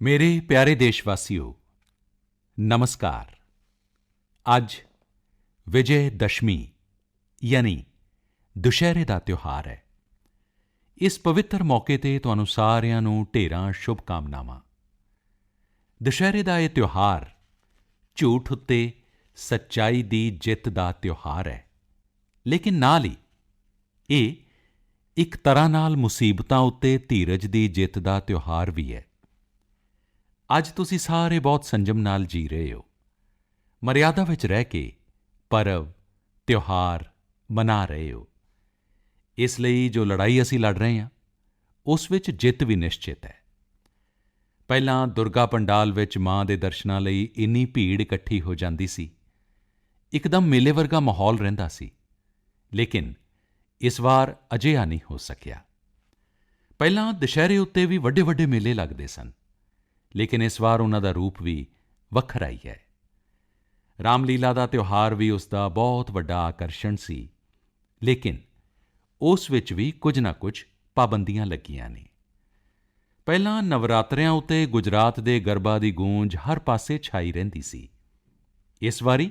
ਮੇਰੇ ਪਿਆਰੇ ਦੇਸ਼ਵਾਸੀਓ ਨਮਸਕਾਰ। ਅੱਜ ਵਿਜੇ ਦਸ਼ਮੀ ਯਾਨੀ ਦੁਸ਼ਹਿਰੇ ਦਾ ਤਿਉਹਾਰ ਹੈ। ਇਸ ਪਵਿੱਤਰ ਮੌਕੇ ਤੇ ਤੁਹਾਨੂੰ ਸਾਰਿਆਂ ਨੂੰ ਢੇਰਾਂ ਸ਼ੁਭਕਾਮਨਾਵਾਂ। ਦੁਸ਼ਹਿਰੇ ਦਾ ਇਹ ਤਿਉਹਾਰ ਝੂਠ ਉੱਤੇ ਸੱਚਾਈ ਦੀ ਜਿੱਤ ਦਾ ਤਿਉਹਾਰ ਹੈ, ਲੇਕਿਨ ਨਾਲ ਹੀ ਇਹ ਇੱਕ ਤਰ੍ਹਾਂ ਨਾਲ ਮੁਸੀਬਤਾਂ ਉੱਤੇ ਧੀਰਜ ਦੀ ਜਿੱਤ ਦਾ ਤਿਉਹਾਰ ਵੀ ਹੈ। ਅੱਜ ਤੁਸੀਂ ਸਾਰੇ ਬਹੁਤ ਸੰਜਮ ਨਾਲ ਜੀ ਰਹੇ ਹੋ, ਮਰਿਆਦਾ ਵਿੱਚ ਰਹਿ ਕੇ ਪਰਵ ਤਿਉਹਾਰ ਮਨਾ ਰਹੇ ਹੋ। ਇਸ ਲਈ ਜੋ ਲੜਾਈ ਅਸੀਂ ਲੜ ਰਹੇ ਹਾਂ, ਉਸ ਵਿੱਚ ਜਿੱਤ ਵੀ ਨਿਸ਼ਚਿਤ ਹੈ। ਪਹਿਲਾਂ ਦੁਰਗਾ ਪੰਡਾਲ ਵਿੱਚ ਮਾਂ ਦੇ ਦਰਸ਼ਨਾਂ ਲਈ ਇੰਨੀ ਭੀੜ ਇਕੱਠੀ ਹੋ ਜਾਂਦੀ ਸੀ, ਇੱਕਦਮ ਮੇਲੇ ਵਰਗਾ ਮਾਹੌਲ ਰਹਿੰਦਾ ਸੀ, ਲੇਕਿਨ ਇਸ ਵਾਰ ਅਜਿਹਾ ਨਹੀਂ ਹੋ ਸਕਿਆ। ਪਹਿਲਾਂ ਦੁਸ਼ਹਿਰੇ ਉੱਤੇ ਵੀ ਵੱਡੇ ਮੇਲੇ ਲੱਗਦੇ ਸਨ, ਲੇਕਿਨ ਇਸ ਵਾਰ ਉਨ੍ਹਾਂ ਦਾ ਰੂਪ ਵੀ ਵੱਖਰਾ ਹੀ ਹੈ। ਰਾਮਲੀਲਾ ਦਾ ਤਿਉਹਾਰ ਵੀ ਉਸ ਦਾ ਬਹੁਤ ਵੱਡਾ ਆਕਰਸ਼ਣ ਸੀ, ਲੇਕਿਨ ਉਸ ਵਿੱਚ ਵੀ ਕੁਝ ਨਾ ਕੁਝ ਪਾਬੰਦੀਆਂ ਲੱਗੀਆਂ ਨੇ। ਪਹਿਲਾਂ ਨਵਰਾਤਰਿਆਂ ਉੱਤੇ ਗੁਜਰਾਤ ਦੇ ਗਰਬਾ ਦੀ ਗੂੰਜ ਹਰ ਪਾਸੇ ਛਾਈ ਰਹਿੰਦੀ ਸੀ। ਇਸ ਵਾਰੀ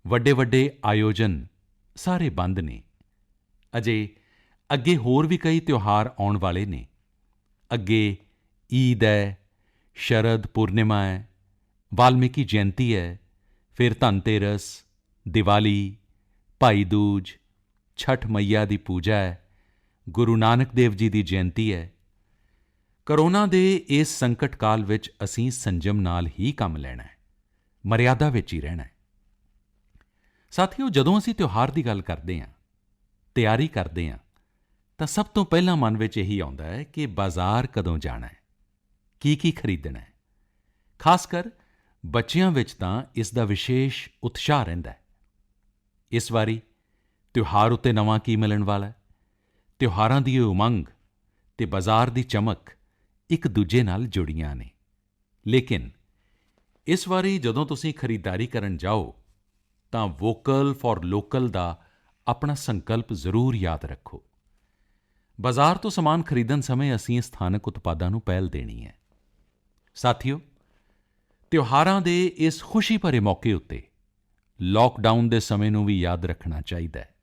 ਵੱਡੇ ਆਯੋਜਨ ਸਾਰੇ ਬੰਦ ਨੇ। ਅਜੇ ਅੱਗੇ ਹੋਰ ਵੀ ਕਈ ਤਿਉਹਾਰ ਆਉਣ ਵਾਲੇ ਨੇ। ਅੱਗੇ ਈਦ ਹੈ, ਸ਼ਰਦ ਪੂਰਨਿਮਾ ਹੈ, ਵਾਲਮੀਕੀ ਜਯੰਤੀ ਹੈ, ਫਿਰ ਧਨਤੇਰਸ, ਦੀਵਾਲੀ, ਭਾਈ ਦੂਜ, ਛਠ ਮਈਆ ਦੀ ਪੂਜਾ ਹੈ, ਗੁਰੂ ਨਾਨਕ ਦੇਵ ਜੀ ਦੀ ਜਯੰਤੀ ਹੈ। ਕੋਰੋਨਾ ਦੇ ਇਸ ਸੰਕਟ ਕਾਲ ਵਿੱਚ ਅਸੀਂ ਸੰਜਮ ਨਾਲ ਹੀ ਕੰਮ ਲੈਣਾ ਹੈ, ਮਰਿਆਦਾ ਵਿੱਚ ਹੀ ਰਹਿਣਾ ਹੈ। ਸਾਥੀਓ, ਜਦੋਂ ਅਸੀਂ ਤਿਉਹਾਰ ਦੀ ਗੱਲ ਕਰਦੇ ਹਾਂ, ਤਿਆਰੀ ਕਰਦੇ ਹਾਂ, ਤਾਂ ਸਭ ਤੋਂ ਪਹਿਲਾਂ ਮਨ ਵਿੱਚ ਇਹੀ ਆਉਂਦਾ ਹੈ ਕਿ ਬਾਜ਼ਾਰ ਕਦੋਂ ਜਾਣਾ ਹੈ, ਕੀ ਖਰੀਦਣਾ ਹੈ। ਖਾਸ ਕਰ ਬੱਚਿਆਂ ਵਿੱਚ ਤਾਂ ਇਸ ਦਾ ਵਿਸ਼ੇਸ਼ ਉਤਸ਼ਾਹ ਰਹਿੰਦਾ ਹੈ। ਇਸ ਵਾਰੀ ਤਿਉਹਾਰ ਉੱਤੇ ਨਵਾਂ ਕੀ ਮਿਲਣ ਵਾਲਾ ਹੈ। ਤਿਉਹਾਰਾਂ ਦੀ ਇਹ ਉਮੰਗ ਅਤੇ ਬਾਜ਼ਾਰ ਦੀ ਚਮਕ ਇੱਕ ਦੂਜੇ ਨਾਲ ਜੁੜੀਆਂ ਨੇ। ਲੇਕਿਨ ਇਸ ਵਾਰੀ ਜਦੋਂ ਤੁਸੀਂ ਖਰੀਦਦਾਰੀ ਕਰਨ ਜਾਓ, ਤਾਂ ਵੋਕਲ ਫਾਰ ਲੋਕਲ ਦਾ ਆਪਣਾ ਸੰਕਲਪ ਜ਼ਰੂਰ ਯਾਦ ਰੱਖੋ। ਬਾਜ਼ਾਰ ਤੋਂ ਸਮਾਨ ਖਰੀਦਣ ਸਮੇਂ ਅਸੀਂ ਸਥਾਨਕ ਉਤਪਾਦਾਂ ਨੂੰ ਪਹਿਲ ਦੇਣੀ ਹੈ। ਸਾਥੀਓ, ਤਿਉਹਾਰਾਂ ਦੇ ਇਸ ਖੁਸ਼ੀ ਭਰੇ ਮੌਕੇ ਉੱਤੇ ਲਾਕਡਾਊਨ ਦੇ ਸਮੇਂ ਨੂੰ ਵੀ ਯਾਦ ਰੱਖਣਾ ਚਾਹੀਦਾ ਹੈ।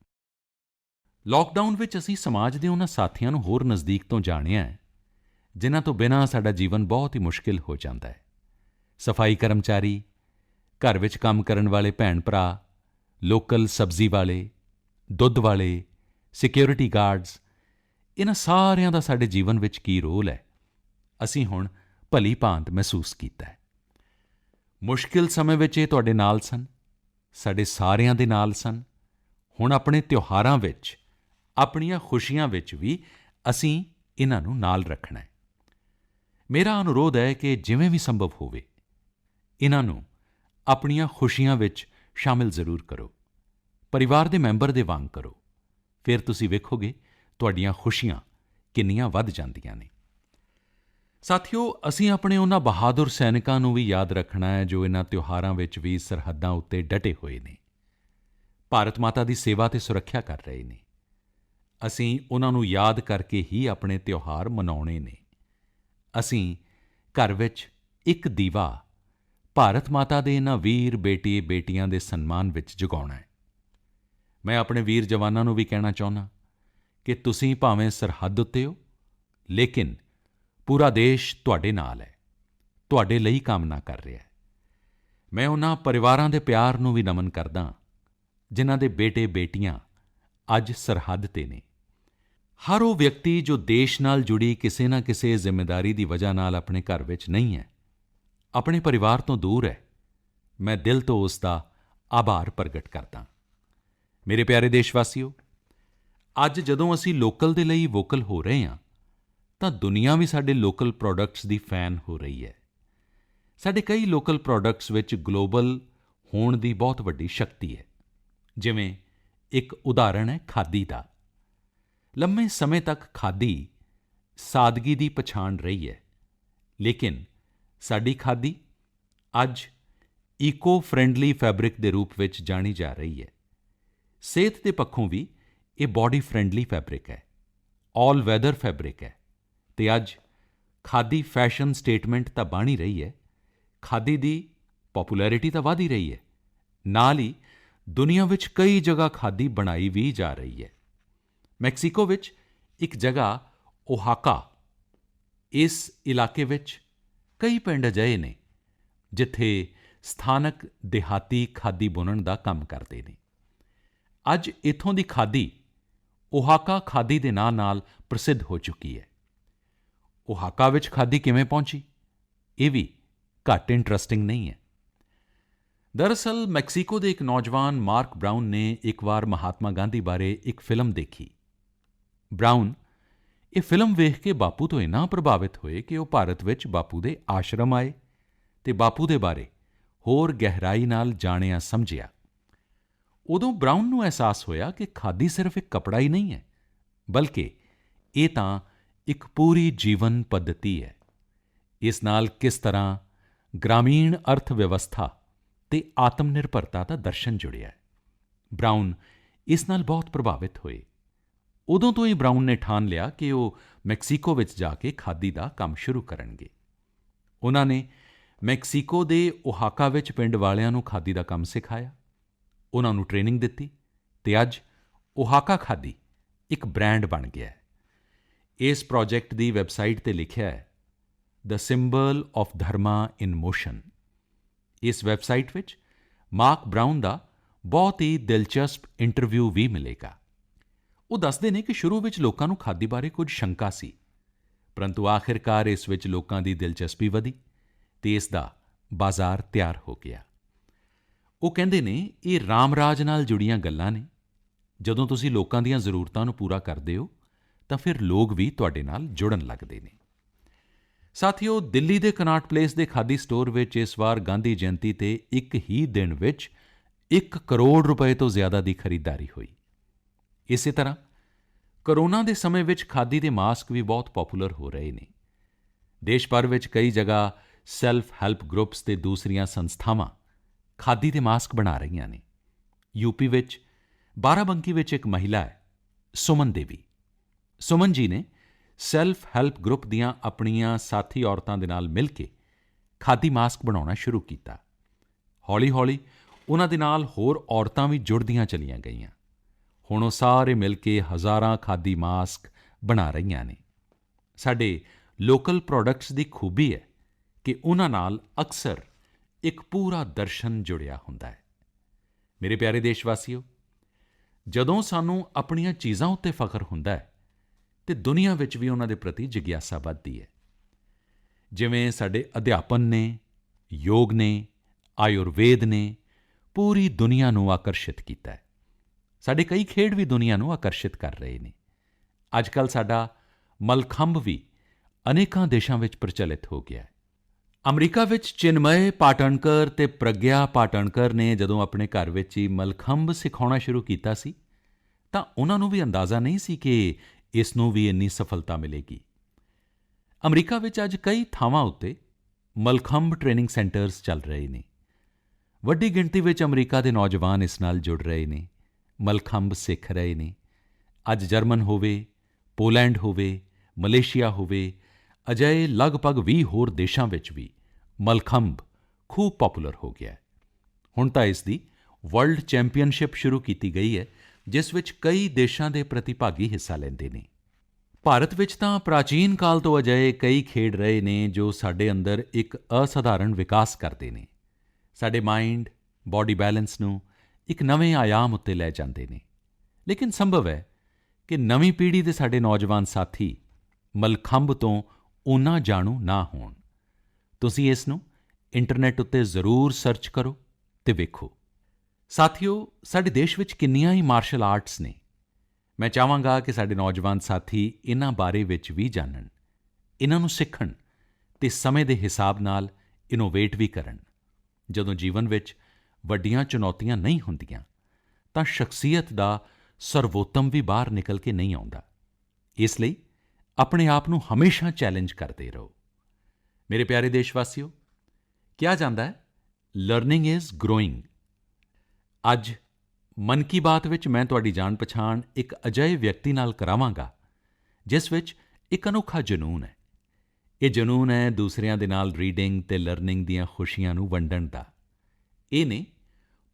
ਲਾਕਡਾਊਨ ਵਿੱਚ ਅਸੀਂ ਸਮਾਜ ਦੇ ਉਹਨਾਂ ਸਾਥੀਆਂ ਨੂੰ ਹੋਰ ਨਜ਼ਦੀਕ ਤੋਂ ਜਾਣਿਆ ਹੈ, ਜਿਨ੍ਹਾਂ ਤੋਂ ਬਿਨਾਂ ਸਾਡਾ ਜੀਵਨ ਬਹੁਤ ਹੀ ਮੁਸ਼ਕਿਲ ਹੋ ਜਾਂਦਾ ਹੈ। ਸਫਾਈ ਕਰਮਚਾਰੀ, ਘਰ ਵਿੱਚ ਕੰਮ ਕਰਨ ਵਾਲੇ ਭੈਣ-ਭਰਾ, ਲੋਕਲ ਸਬਜ਼ੀ ਵਾਲੇ, ਦੁੱਧ ਵਾਲੇ, ਸਿਕਿਉਰਿਟੀ ਗਾਰਡਜ਼, ਇਨ੍ਹਾਂ ਸਾਰਿਆਂ ਦਾ ਸਾਡੇ ਜੀਵਨ ਵਿੱਚ ਕੀ ਰੋਲ ਹੈ, ਅਸੀਂ ਹੁਣ ਭਲੀ-ਭਾਂਤ ਮਹਿਸੂਸ ਕੀਤਾ ਹੈ। ਮੁਸ਼ਕਿਲ ਸਮੇਂ ਵਿੱਚ ਇਹ ਤੁਹਾਡੇ ਨਾਲ ਸਨ, ਸਾਡੇ ਸਾਰਿਆਂ ਦੇ ਨਾਲ ਸਨ। ਹੁਣ ਆਪਣੇ ਤਿਉਹਾਰਾਂ ਵਿੱਚ, ਆਪਣੀਆਂ ਖੁਸ਼ੀਆਂ ਵਿੱਚ ਵੀ ਅਸੀਂ ਇਨ੍ਹਾਂ ਨੂੰ ਨਾਲ ਰੱਖਣਾ ਹੈ। ਮੇਰਾ ਅਨੁਰੋਧ ਹੈ ਕਿ ਜਿਵੇਂ ਵੀ ਸੰਭਵ ਹੋਵੇ, ਇਨ੍ਹਾਂ ਨੂੰ ਆਪਣੀਆਂ ਖੁਸ਼ੀਆਂ ਵਿੱਚ ਸ਼ਾਮਿਲ ਜ਼ਰੂਰ ਕਰੋ। ਪਰਿਵਾਰ ਦੇ ਮੈਂਬਰ ਦੇ ਵਾਂਗ ਕਰੋ। ਫਿਰ ਤੁਸੀਂ ਵੇਖੋਗੇ ਤੁਹਾਡੀਆਂ ਖੁਸ਼ੀਆਂ ਕਿੰਨੀਆਂ ਵੱਧ ਜਾਂਦੀਆਂ ਨੇ। ਸਾਥੀਓ, ਅਸੀਂ ਆਪਣੇ ਉਹਨਾਂ ਬਹਾਦਰ ਸੈਨਿਕਾਂ ਨੂੰ ਵੀ ਯਾਦ ਰੱਖਣਾ ਹੈ ਜੋ ਇਨ੍ਹਾਂ ਤਿਉਹਾਰਾਂ ਵਿੱਚ ਵੀ ਸਰਹੱਦਾਂ ਉੱਤੇ ਡਟੇ ਹੋਏ ਨੇ, ਭਾਰਤ ਮਾਤਾ ਦੀ ਸੇਵਾ ਅਤੇ ਸੁਰੱਖਿਆ ਕਰ ਰਹੇ ਨੇ। ਅਸੀਂ ਉਨ੍ਹਾਂ ਨੂੰ ਯਾਦ ਕਰਕੇ ਹੀ ਆਪਣੇ ਤਿਉਹਾਰ ਮਨਾਉਣੇ ਨੇ। ਅਸੀਂ ਘਰ ਵਿੱਚ ਇੱਕ ਦੀਵਾ ਭਾਰਤ ਮਾਤਾ ਦੇ ਇਨ੍ਹਾਂ ਵੀਰ ਬੇਟੇ-ਬੇਟੀਆਂ ਦੇ ਸਨਮਾਨ ਵਿੱਚ ਜਗਾਉਣਾ ਹੈ। ਮੈਂ ਆਪਣੇ ਵੀਰ ਜਵਾਨਾਂ ਨੂੰ ਵੀ ਕਹਿਣਾ ਚਾਹੁੰਦਾ ਕਿ ਤੁਸੀਂ ਭਾਵੇਂ ਸਰਹੱਦ ਉੱਤੇ ਹੋ, ਲੇਕਿਨ ਪੂਰਾ ਦੇਸ਼ ਤੁਹਾਡੇ ਨਾਲ ਹੈ, ਤੁਹਾਡੇ ਲਈ ਕਾਮਨਾ ਕਰ ਰਿਹਾ ਹੈ। ਮੈਂ ਉਨ੍ਹਾਂ ਪਰਿਵਾਰਾਂ ਦੇ ਪਿਆਰ ਨੂੰ ਵੀ ਨਮਨ ਕਰਦਾ, ਜਿਨ੍ਹਾਂ ਦੇ ਬੇਟੇ-ਬੇਟੀਆਂ ਅੱਜ ਸਰਹੱਦ ਤੇ ਨੇ। ਹਰ ਉਹ ਵਿਅਕਤੀ ਜੋ ਦੇਸ਼ ਨਾਲ ਜੁੜੀ ਕਿਸੇ ਨਾ ਕਿਸੇ ਜ਼ਿੰਮੇਵਾਰੀ ਦੀ ਵਜ੍ਹਾ ਨਾਲ ਆਪਣੇ ਘਰ ਵਿੱਚ ਨਹੀਂ ਹੈ, ਆਪਣੇ ਪਰਿਵਾਰ ਤੋਂ ਦੂਰ ਹੈ, ਮੈਂ ਦਿਲ ਤੋਂ ਉਸ ਦਾ ਆਭਾਰ ਪ੍ਰਗਟ ਕਰਦਾ। ਮੇਰੇ ਪਿਆਰੇ ਦੇਸ਼ਵਾਸੀਓ, ਅੱਜ ਜਦੋਂ ਅਸੀਂ ਲੋਕਲ ਦੇ ਲਈ ਵੋਕਲ ਹੋ ਰਹੇ ਹਾਂ, ਤਾਂ ਦੁਨੀਆ ਵੀ ਸਾਡੇ ਲੋਕਲ ਪ੍ਰੋਡਕਟਸ ਦੀ ਫੈਨ ਹੋ ਰਹੀ ਹੈ। ਸਾਡੇ ਕਈ ਲੋਕਲ ਪ੍ਰੋਡਕਟਸ ਵਿੱਚ ਗਲੋਬਲ ਹੋਣ ਦੀ ਬਹੁਤ ਵੱਡੀ ਸ਼ਕਤੀ ਹੈ। ਜਿਵੇਂ ਇੱਕ ਉਦਾਹਰਣ ਹੈ ਖਾਦੀ ਦਾ। ਲੰਮੇ ਸਮੇਂ ਤੱਕ ਖਾਦੀ ਸਾਦਗੀ ਦੀ ਪਛਾਣ ਰਹੀ ਹੈ, ਲੇਕਿਨ ਸਾਡੀ ਖਾਦੀ ਅੱਜ ਈਕੋ ਫ੍ਰੈਂਡਲੀ ਫੈਬਰਿਕ ਦੇ ਰੂਪ ਵਿੱਚ ਜਾਣੀ ਜਾ ਰਹੀ ਹੈ। ਸਿਹਤ ਦੇ ਪੱਖੋਂ ਵੀ ਇਹ ਬਾਡੀ ਫ੍ਰੈਂਡਲੀ ਫੈਬਰਿਕ ਹੈ, ਆਲ ਵੈਦਰ ਫੈਬਰਿਕ ਹੈ, ਅਤੇ ਅੱਜ ਖਾਦੀ ਫੈਸ਼ਨ ਸਟੇਟਮੈਂਟ ਤਾਂ ਬਣ ਹੀ ਰਹੀ ਹੈ, ਖਾਦੀ ਦੀ ਪੋਪੁਲੈਰਿਟੀ ਤਾਂ ਵਧ ਹੀ ਰਹੀ ਹੈ, ਨਾਲ ਹੀ ਦੁਨੀਆ ਵਿੱਚ ਕਈ ਜਗ੍ਹਾ ਖਾਦੀ ਬਣਾਈ ਵੀ ਜਾ ਰਹੀ ਹੈ। ਮੈਕਸੀਕੋ ਵਿੱਚ ਇੱਕ ਜਗ੍ਹਾ ਓਹਾਕਾ, ਇਸ ਇਲਾਕੇ ਵਿੱਚ ਕਈ ਪਿੰਡ ਅਜਿਹੇ ਨੇ ਜਿੱਥੇ ਸਥਾਨਕ ਦਿਹਾਤੀ ਖਾਦੀ ਬੁਣਨ ਦਾ ਕੰਮ ਕਰਦੇ ਨੇ। ਅੱਜ ਇੱਥੋਂ ਦੀ ਖਾਦੀ ਓਹਾਕਾ ਖਾਦੀ ਦੇ ਨਾਂ ਨਾਲ ਪ੍ਰਸਿੱਧ ਹੋ ਚੁੱਕੀ ਹੈ। ਓਹਾਕਾ ਵਿੱਚ ਖਾਦੀ ਕਿਵੇਂ ਪਹੁੰਚੀ, ਇਹ ਵੀ ਘੱਟ ਇੰਟਰੈਸਟਿੰਗ ਨਹੀਂ ਹੈ। ਦਰਅਸਲ ਮੈਕਸੀਕੋ ਦੇ ਇੱਕ ਨੌਜਵਾਨ ਮਾਰਕ ਬਰਾਊਨ ਨੇ ਇੱਕ ਵਾਰ ਮਹਾਤਮਾ ਗਾਂਧੀ ਬਾਰੇ ਇੱਕ ਫਿਲਮ ਦੇਖੀ। ਬਰਾਊਨ ਇਹ ਫਿਲਮ ਵੇਖ ਕੇ ਬਾਪੂ ਤੋਂ ਇੰਨਾ ਪ੍ਰਭਾਵਿਤ ਹੋਏ ਕਿ ਉਹ ਭਾਰਤ ਵਿੱਚ ਬਾਪੂ ਦੇ ਆਸ਼ਰਮ ਆਏ ਅਤੇ ਬਾਪੂ ਦੇ ਬਾਰੇ ਹੋਰ ਗਹਿਰਾਈ ਨਾਲ ਜਾਣਿਆ ਸਮਝਿਆ। ਉਦੋਂ ਬਰਾਊਨ ਨੂੰ ਅਹਿਸਾਸ ਹੋਇਆ ਕਿ ਖਾਦੀ ਸਿਰਫ ਇੱਕ ਕੱਪੜਾ ਹੀ ਨਹੀਂ ਹੈ, ਬਲਕਿ ਇਹ ਤਾਂ ਇੱਕ ਪੂਰੀ ਜੀਵਨ ਪੱਧਤੀ ਹੈ। ਇਸ ਨਾਲ ਕਿਸ ਤਰ੍ਹਾਂ ਗ੍ਰਾਮੀਣ ਅਰਥ ਵਿਵਸਥਾ ਅਤੇ ਆਤਮ ਨਿਰਭਰਤਾ ਦਾ ਦਰਸ਼ਨ ਜੁੜਿਆ ਹੈ। ਬਰਾਊਨ ਇਸ ਨਾਲ ਬਹੁਤ ਪ੍ਰਭਾਵਿਤ ਹੋਏ। ਉਦੋਂ ਤੋਂ ਹੀ ਬਰਾਊਨ ਨੇ ਠਾਣ ਲਿਆ ਕਿ ਉਹ ਮੈਕਸੀਕੋ ਵਿੱਚ ਜਾ ਕੇ ਖਾਦੀ ਦਾ ਕੰਮ ਸ਼ੁਰੂ ਕਰਨਗੇ। ਉਨ੍ਹਾਂ ਨੇ ਮੈਕਸੀਕੋ ਦੇ ਓਹਾਕਾ ਵਿੱਚ ਪਿੰਡ ਵਾਲਿਆਂ ਨੂੰ ਖਾਦੀ ਦਾ ਕੰਮ ਸਿਖਾਇਆ, ਉਨ੍ਹਾਂ ਨੂੰ ਟ੍ਰੇਨਿੰਗ ਦਿੱਤੀ ਅਤੇ ਅੱਜ ਓਹਾਕਾ ਖਾਦੀ ਇੱਕ ਬ੍ਰਾਂਡ ਬਣ ਗਿਆ ਹੈ। ਇਸ ਪ੍ਰੋਜੈਕਟ ਦੀ ਵੈੱਬਸਾਈਟ 'ਤੇ ਲਿਖਿਆ ਹੈ, the symbol of dharma in motion. ਇਸ ਵੈੱਬਸਾਈਟ ਵਿੱਚ ਮਾਰਕ ਬਰਾਊਨ ਦਾ ਬਹੁਤ ਹੀ ਦਿਲਚਸਪ ਇੰਟਰਵਿਊ ਵੀ ਮਿਲੇਗਾ। ਉਹ ਦੱਸਦੇ ਨੇ ਕਿ ਸ਼ੁਰੂ ਵਿੱਚ ਲੋਕਾਂ ਨੂੰ ਖਾਦੀ ਬਾਰੇ ਕੁਝ ਸ਼ੰਕਾ ਸੀ, ਪਰੰਤੂ ਆਖਿਰਕਾਰ ਇਸ ਵਿੱਚ ਲੋਕਾਂ ਦੀ ਦਿਲਚਸਪੀ ਵਧੀ ਅਤੇ ਇਸ ਦਾ ਬਾਜ਼ਾਰ ਤਿਆਰ ਹੋ ਗਿਆ। ਉਹ ਕਹਿੰਦੇ ਨੇ, ਇਹ ਰਾਮ-ਰਾਜ ਨਾਲ ਜੁੜੀਆਂ ਗੱਲਾਂ ਨੇ। ਜਦੋਂ ਤੁਸੀਂ ਲੋਕਾਂ ਦੀਆਂ ਜ਼ਰੂਰਤਾਂ ਨੂੰ ਪੂਰਾ ਕਰਦੇ ਹੋ ਤਾਂ ਫਿਰ ਲੋਕ ਵੀ ਤੁਹਾਡੇ ਨਾਲ ਜੁੜਨ ਲੱਗਦੇ ਨੇ। ਸਾਥੀਓ, ਦਿੱਲੀ ਦੇ ਕਨਾਟ ਪਲੇਸ ਦੇ ਖਾਦੀ ਸਟੋਰ ਵਿੱਚ ਇਸ ਵਾਰ ਗਾਂਧੀ ਜਯੰਤੀ 'ਤੇ ਇੱਕ ਹੀ ਦਿਨ ਵਿੱਚ 1 ਕਰੋੜ ਰੁਪਏ ਤੋਂ ਜ਼ਿਆਦਾ ਦੀ ਖਰੀਦਦਾਰੀ ਹੋਈ। ਇਸੇ ਤਰ੍ਹਾਂ ਕੋਰੋਨਾ ਦੇ ਸਮੇਂ ਵਿੱਚ ਖਾਦੀ ਦੇ ਮਾਸਕ ਵੀ ਬਹੁਤ ਪੋਪੂਲਰ ਹੋ ਰਹੇ ਨੇ। ਦੇਸ਼ ਭਰ ਵਿੱਚ ਕਈ ਜਗ੍ਹਾ ਸੈਲਫ ਹੈਲਪ ਗਰੁੱਪਸ ਅਤੇ ਦੂਸਰੀਆਂ ਸੰਸਥਾਵਾਂ ਖਾਦੀ ਦੇ ਮਾਸਕ ਬਣਾ ਰਹੀਆਂ ਨੇ। ਯੂਪੀ ਵਿੱਚ ਬਾਰਾਬੰਕੀ ਵਿੱਚ ਇੱਕ ਮਹਿਲਾ ਹੈ, ਸੁਮਨ ਦੇਵੀ। ਸੁਮਨ ਜੀ ਨੇ ਸੈਲਫ ਹੈਲਪ ਗਰੁੱਪ ਦੀਆਂ ਆਪਣੀਆਂ ਸਾਥੀ ਔਰਤਾਂ ਦੇ ਨਾਲ ਮਿਲ ਕੇ ਖਾਦੀ ਮਾਸਕ ਬਣਾਉਣਾ ਸ਼ੁਰੂ ਕੀਤਾ। ਹੌਲੀ-ਹੌਲੀ ਉਨ੍ਹਾਂ ਦੇ ਨਾਲ ਹੋਰ ਔਰਤਾਂ ਵੀ ਜੁੜਦੀਆਂ ਚਲੀਆਂ ਗਈਆਂ। ਹੁਣ ਉਹ ਸਾਰੇ ਮਿਲ ਕੇ ਹਜ਼ਾਰਾਂ ਖਾਦੀ ਮਾਸਕ ਬਣਾ ਰਹੀਆਂ ਨੇ। ਸਾਡੇ ਲੋਕਲ ਪ੍ਰੋਡਕਟਸ ਦੀ ਖੂਬੀ ਹੈ ਕਿ ਉਨ੍ਹਾਂ ਨਾਲ ਅਕਸਰ ਇੱਕ ਪੂਰਾ ਦਰਸ਼ਨ ਜੁੜਿਆ ਹੁੰਦਾ ਹੈ। ਮੇਰੇ ਪਿਆਰੇ ਦੇਸ਼ਵਾਸੀਓ, ਜਦੋਂ ਸਾਨੂੰ ਆਪਣੀਆਂ ਚੀਜ਼ਾਂ ਉੱਤੇ ਫਖਰ ਹੁੰਦਾ ਹੈ ਤੇ ਦੁਨੀਆ ਵਿੱਚ ਵੀ ਉਨ੍ਹਾਂ ਦੇ ਪ੍ਰਤੀ ਜਿਗਿਆਸਾ ਵੱਧਦੀ ਹੈ। ਜਿਵੇਂ ਸਾਡੇ ਅਧਿਆਪਨ ਨੇ, ਯੋਗ ਨੇ, ਆਯੁਰਵੇਦ ਨੇ ਪੂਰੀ ਦੁਨੀਆ ਨੂੰ ਆਕਰਸ਼ਿਤ ਕੀਤਾ ਹੈ। ਸਾਡੇ ਕਈ ਖੇਡ ਵੀ ਦੁਨੀਆ ਨੂੰ ਆਕਰਸ਼ਿਤ ਕਰ ਰਹੇ ਨੇ। ਅੱਜ-ਕੱਲ੍ਹ ਸਾਡਾ ਮਲਖੰਬ ਵੀ ਅਨੇਕਾਂ ਦੇਸ਼ਾਂ ਵਿੱਚ ਪ੍ਰਚਲਿਤ ਹੋ ਗਿਆ ਹੈ। ਅਮਰੀਕਾ ਵਿੱਚ ਚਿਨਮਏ ਪਾਟਣਕਰ ਅਤੇ ਪ੍ਰਗਿਆ ਪਾਟਣਕਰ ਨੇ ਜਦੋਂ ਆਪਣੇ ਘਰ ਵਿੱਚ ਹੀ ਮਲਖੰਬ ਸਿਖਾਉਣਾ ਸ਼ੁਰੂ ਕੀਤਾ ਸੀ ਤਾਂ ਉਨ੍ਹਾਂ ਨੂੰ ਵੀ ਅੰਦਾਜ਼ਾ ਨਹੀਂ ਸੀ ਕਿ ਇਸ ਨੂੰ ਵੀ ਇੰਨੀ ਸਫਲਤਾ ਮਿਲੇਗੀ। ਅਮਰੀਕਾ ਵਿੱਚ ਅੱਜ ਕਈ ਥਾਵਾਂ ਉੱਤੇ ਮਲਖੰਬ ਟ੍ਰੇਨਿੰਗ ਸੈਂਟਰਜ਼ ਚੱਲ ਰਹੇ ਨੇ। ਵੱਡੀ ਗਿਣਤੀ ਵਿੱਚ ਅਮਰੀਕਾ ਦੇ ਨੌਜਵਾਨ ਇਸ ਨਾਲ ਜੁੜ ਰਹੇ ਨੇ, ਮਲਖੰਬ ਸਿੱਖ ਰਹੇ ਨੇ। ਅੱਜ ਜਰਮਨ ਹੋਵੇ, ਪੋਲੈਂਡ ਹੋਵੇ, ਮਲੇਸ਼ੀਆ ਹੋਵੇ, ਅਜਿਹੇ ਲਗਭਗ 20 ਹੋਰ ਦੇਸ਼ਾਂ ਵਿੱਚ ਵੀ ਮਲਖੰਬ ਖੂਬ ਪੋਪੂਲਰ ਹੋ ਗਿਆ ਹੈ। ਹੁਣ ਤਾਂ ਇਸ ਦੀ ਵਰਲਡ ਚੈਂਪੀਅਨਸ਼ਿਪ ਸ਼ੁਰੂ ਕੀਤੀ ਗਈ ਹੈ, ਜਿਸ ਵਿੱਚ ਕਈ ਦੇਸ਼ਾਂ ਦੇ ਪ੍ਰਤੀਭਾਗੀ ਹਿੱਸਾ ਲੈਂਦੇ ਨੇ। ਭਾਰਤ ਵਿੱਚ ਤਾਂ ਪ੍ਰਾਚੀਨ ਕਾਲ ਤੋਂ ਅਜਿਹੇ ਕਈ ਖੇਡ ਰਹੇ ਨੇ ਜੋ ਸਾਡੇ ਅੰਦਰ ਇੱਕ ਅਸਾਧਾਰਣ ਵਿਕਾਸ ਕਰਦੇ ਨੇ, ਸਾਡੇ ਮਾਈਂਡ, ਬਾਡੀ ਬੈਲੈਂਸ ਨੂੰ ਇੱਕ ਨਵੇਂ ਆਯਾਮ ਉੱਤੇ ਲੈ ਜਾਂਦੇ ਨੇ। ਲੇਕਿਨ ਸੰਭਵ ਹੈ ਕਿ ਨਵੀਂ ਪੀੜ੍ਹੀ ਦੇ ਸਾਡੇ ਨੌਜਵਾਨ ਸਾਥੀ ਮਲਖੰਬ ਤੋਂ ਓਨਾ ਜਾਣੂ ਨਾ ਹੋਣ। ਤੁਸੀਂ ਇਸ ਨੂੰ ਇੰਟਰਨੈੱਟ ਉੱਤੇ ਜ਼ਰੂਰ ਸਰਚ ਕਰੋ ਅਤੇ ਵੇਖੋ। ਸਾਥੀਓ, ਸਾਡੇ ਦੇਸ਼ ਵਿੱਚ ਕਿੰਨੀਆਂ ਹੀ ਮਾਰਸ਼ਲ ਆਰਟਸ ਨੇ। ਮੈਂ ਚਾਹਾਂਗਾ ਕਿ ਸਾਡੇ ਨੌਜਵਾਨ ਸਾਥੀ ਇਨ੍ਹਾਂ ਬਾਰੇ ਵਿੱਚ ਵੀ ਜਾਣਨ, ਇਨ੍ਹਾਂ ਨੂੰ ਸਿੱਖਣ ਅਤੇ ਸਮੇਂ ਦੇ ਹਿਸਾਬ ਨਾਲ ਇਨੋਵੇਟ ਵੀ ਕਰਨ। ਜਦੋਂ ਜੀਵਨ ਵਿੱਚ ਵੱਡੀਆਂ ਚੁਣੌਤੀਆਂ ਨਹੀਂ ਹੁੰਦੀਆਂ ਤਾਂ ਸ਼ਖਸੀਅਤ ਦਾ ਸਰਵੋਤਮ ਵੀ ਬਾਹਰ ਨਿਕਲ ਕੇ ਨਹੀਂ ਆਉਂਦਾ। ਇਸ ਲਈ ਆਪਣੇ ਆਪ ਨੂੰ ਹਮੇਸ਼ਾ ਚੈਲੰਜ ਕਰਦੇ ਰਹੋ। ਮੇਰੇ ਪਿਆਰੇ ਦੇਸ਼ਵਾਸੀਓ, ਕਿਹਾ ਜਾਂਦਾ ਹੈ, ਲਰਨਿੰਗ ਇਜ਼ ਗਰੋਇੰਗ। ਅੱਜ ਮਨ ਕੀ ਬਾਤ ਵਿੱਚ ਮੈਂ ਤੁਹਾਡੀ ਜਾਣ-ਪਛਾਣ ਇੱਕ ਅਜਿਹੇ ਵਿਅਕਤੀ ਨਾਲ ਕਰਾਵਾਂਗਾ ਜਿਸ ਵਿੱਚ ਇੱਕ ਅਨੋਖਾ ਜਨੂੰਨ ਹੈ। ਇਹ ਜਨੂੰਨ ਹੈ ਦੂਸਰਿਆਂ ਦੇ ਨਾਲ ਰੀਡਿੰਗ ਅਤੇ ਲਰਨਿੰਗ ਦੀਆਂ ਖੁਸ਼ੀਆਂ ਨੂੰ ਵੰਡਣ ਦਾ। ਇਹ ਨੇ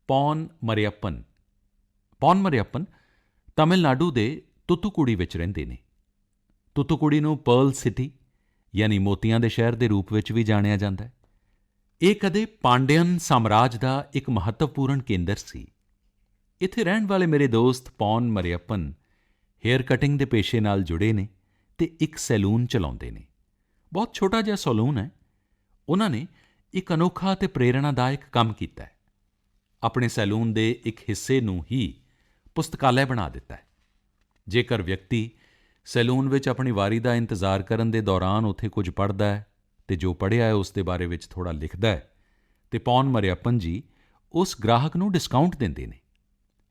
ਪੌਨ ਮਰਿਯੱਪਨ। ਪੌਨ ਮਰਿਯੱਪਨ ਤਮਿਲਨਾਡੂ ਦੇ ਤੁਤੁਕੁੜੀ ਵਿੱਚ ਰਹਿੰਦੇ ਨੇ। ਤੁਤੁਕੁੜੀ ਨੂੰ ਪਰਲ ਸਿਟੀ ਯਾਨੀ ਮੋਤੀਆਂ ਦੇ ਸ਼ਹਿਰ ਦੇ ਰੂਪ ਵਿੱਚ ਵੀ ਜਾਣਿਆ ਜਾਂਦਾ ਹੈ। ਇਹ ਕਦੇ ਪਾਂਡਿਅਨ ਸਾਮਰਾਜ ਦਾ ਇੱਕ ਮਹੱਤਵਪੂਰਨ ਕੇਂਦਰ ਸੀ। ਇੱਥੇ ਰਹਿਣ ਵਾਲੇ ਮੇਰੇ ਦੋਸਤ ਪੌਨ ਮਰਿਯੱਪਨ ਹੇਅਰ ਕਟਿੰਗ ਦੇ ਪੇਸ਼ੇ ਨਾਲ ਜੁੜੇ ਨੇ ਅਤੇ ਇੱਕ ਸੈਲੂਨ ਚਲਾਉਂਦੇ ਨੇ। ਬਹੁਤ ਛੋਟਾ ਜਿਹਾ ਸੈਲੂਨ ਹੈ। ਉਹਨਾਂ ਨੇ ਇੱਕ ਅਨੋਖਾ ਅਤੇ ਪ੍ਰੇਰਣਾਦਾਇਕ ਕੰਮ ਕੀਤਾ ਹੈ। ਆਪਣੇ ਸੈਲੂਨ ਦੇ ਇੱਕ ਹਿੱਸੇ ਨੂੰ ਹੀ ਪੁਸਤਕਾਲਿਆ ਬਣਾ ਦਿੱਤਾ ਹੈ। ਜੇਕਰ ਵਿਅਕਤੀ ਸੈਲੂਨ ਵਿੱਚ ਆਪਣੀ ਵਾਰੀ ਦਾ ਇੰਤਜ਼ਾਰ ਕਰਨ ਦੇ ਦੌਰਾਨ ਉੱਥੇ ਕੁਝ ਪੜ੍ਹਦਾ ਹੈ ਅਤੇ ਜੋ ਪੜ੍ਹਿਆ ਹੈ ਉਸ ਦੇ ਬਾਰੇ ਵਿੱਚ ਥੋੜ੍ਹਾ ਲਿਖਦਾ ਹੈ ਅਤੇ ਪੌਨ ਮਰਿਯੱਪਨ ਜੀ ਉਸ ਗ੍ਰਾਹਕ ਨੂੰ ਡਿਸਕਾਊਂਟ ਦਿੰਦੇ ਨੇ।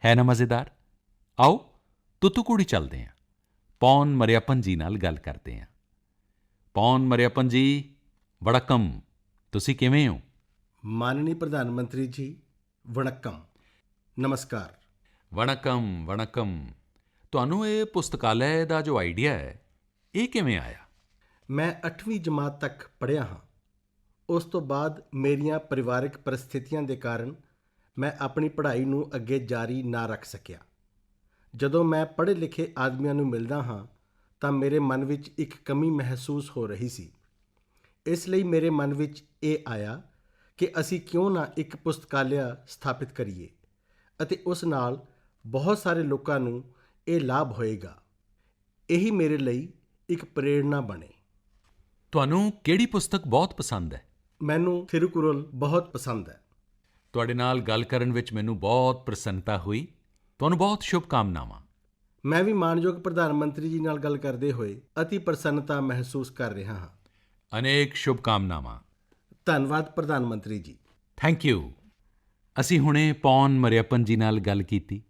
ਹੈ ਨਾ ਮਜ਼ੇਦਾਰ? ਆਓ ਤੁਤੁਕੁੜੀ ਚੱਲਦੇ ਹਾਂ, ਪੌਨ ਮਰਿਯੱਪਨ ਜੀ ਨਾਲ ਗੱਲ ਕਰਦੇ ਹਾਂ। ਪੌਨ ਮਰਿਯੱਪਨ ਜੀ, ਵਣੱਕਮ। ਤੁਸੀਂ ਕਿਵੇਂ ਹੋ? ਮਾਨਨੀ ਪ੍ਰਧਾਨ ਮੰਤਰੀ ਜੀ, ਵਣੱਕਮ, ਨਮਸਕਾਰ। ਵਣੱਕਮ ਵਣੱਕਮ। ਤੁਹਾਨੂੰ ਇਹ ਪੁਸਤਕਾਲਿਆ ਦਾ ਜੋ ਆਈਡੀਆ ਹੈ ਇਹ ਕਿਵੇਂ ਆਇਆ? ਮੈਂ 8ਵੀਂ ਜਮਾਤ ਤੱਕ ਪੜ੍ਹਿਆ ਹਾਂ। ਉਸ ਤੋਂ ਬਾਅਦ ਮੇਰੀਆਂ ਪਰਿਵਾਰਕ ਪਰਿਸਥਿਤੀਆਂ ਦੇ ਕਾਰਨ ਮੈਂ ਆਪਣੀ ਪੜ੍ਹਾਈ ਨੂੰ ਅੱਗੇ ਜਾਰੀ ਨਾ ਰੱਖ ਸਕਿਆ। ਜਦੋਂ ਮੈਂ ਪੜ੍ਹੇ ਲਿਖੇ ਆਦਮੀਆਂ ਨੂੰ ਮਿਲਦਾ ਹਾਂ ਤਾਂ ਮੇਰੇ ਮਨ ਵਿੱਚ ਇੱਕ ਕਮੀ ਮਹਿਸੂਸ ਹੋ ਰਹੀ ਸੀ। ਇਸ ਲਈ ਮੇਰੇ ਮਨ ਵਿੱਚ ਇਹ ਆਇਆ ਕਿ ਅਸੀਂ ਕਿਉਂ ਨਾ ਇੱਕ ਪੁਸਤਕਾਲਿਆ ਸਥਾਪਿਤ ਕਰੀਏ ਅਤੇ ਉਸ ਨਾਲ ਬਹੁਤ ਸਾਰੇ ਲੋਕਾਂ ਨੂੰ ਇਹ ਲਾਭ ਹੋਏਗਾ। ਇਹੀ ਮੇਰੇ ਲਈ ਇੱਕ ਪ੍ਰੇਰਣਾ ਬਣੇ। ਤੁਹਾਨੂੰ ਕਿਹੜੀ ਪੁਸਤਕ ਬਹੁਤ ਪਸੰਦ ਹੈ? ਮੈਨੂੰ ਥਿਰੂਕੁਰਲ ਬਹੁਤ ਪਸੰਦ ਹੈ। ਤੁਹਾਡੇ ਨਾਲ ਗੱਲ ਕਰਨ ਵਿੱਚ ਮੈਨੂੰ ਬਹੁਤ ਪ੍ਰਸੰਨਤਾ ਹੋਈ। ਤੁਹਾਨੂੰ ਬਹੁਤ ਸ਼ੁਭਕਾਮਨਾਵਾਂ। ਮੈਂ ਵੀ ਮਾਣਯੋਗ ਪ੍ਰਧਾਨ ਮੰਤਰੀ ਜੀ ਨਾਲ ਗੱਲ ਕਰਦੇ ਹੋਏ ਅਤੀ ਪ੍ਰਸੰਨਤਾ ਮਹਿਸੂਸ ਕਰ ਰਿਹਾ ਹਾਂ। ਅਨੇਕ ਸ਼ੁਭਕਾਮਨਾਵਾਂ। ਧੰਨਵਾਦ ਪ੍ਰਧਾਨ ਮੰਤਰੀ ਜੀ। Thank you. ਅਸੀਂ ਹੁਣੇ ਪੌਨ ਮਰਿਯੱਪਨ ਜੀ ਨਾਲ ਗੱਲ ਕੀਤੀ।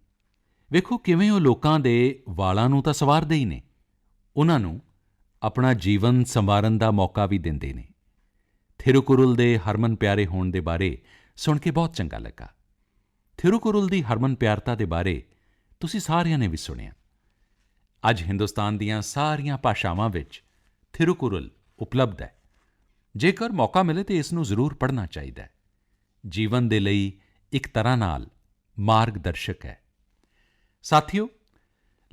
ਵੇਖੋ ਕਿਵੇਂ ਉਹ ਲੋਕਾਂ ਦੇ ਵਾਲਾਂ ਨੂੰ ਤਾਂ ਸੰਵਾਰਦੇ ਹੀ ਨੇ, ਉਹਨਾਂ ਨੂੰ ਆਪਣਾ ਜੀਵਨ ਸੰਵਾਰਨ ਦਾ ਮੌਕਾ ਵੀ ਦਿੰਦੇ ਨੇ। ਥਿਰੂਕੁਰਲ ਦੇ ਹਰਮਨ ਪਿਆਰੇ ਹੋਣ ਦੇ ਬਾਰੇ ਸੁਣ ਕੇ ਬਹੁਤ ਚੰਗਾ ਲੱਗਾ। ਥਿਰੂਕੁਰਲ ਦੀ ਹਰਮਨ ਪਿਆਰਤਾ ਦੇ ਬਾਰੇ ਤੁਸੀਂ ਸਾਰਿਆਂ ਨੇ ਵੀ ਸੁਣਿਆ। ਅੱਜ ਹਿੰਦੁਸਤਾਨ ਦੀਆਂ ਸਾਰੀਆਂ ਭਾਸ਼ਾਵਾਂ ਵਿੱਚ ਥਿਰੂਕੁਰਲ ਉਪਲਬਧ ਹੈ। ਜੇਕਰ ਮੌਕਾ ਮਿਲੇ ਤਾਂ ਇਸ ਨੂੰ ਜ਼ਰੂਰ ਪੜ੍ਹਨਾ ਚਾਹੀਦਾ ਹੈ। ਜੀਵਨ ਦੇ ਲਈ ਇੱਕ ਤਰ੍ਹਾਂ ਨਾਲ ਮਾਰਗਦਰਸ਼ਕ ਹੈ। ਸਾਥੀਓ,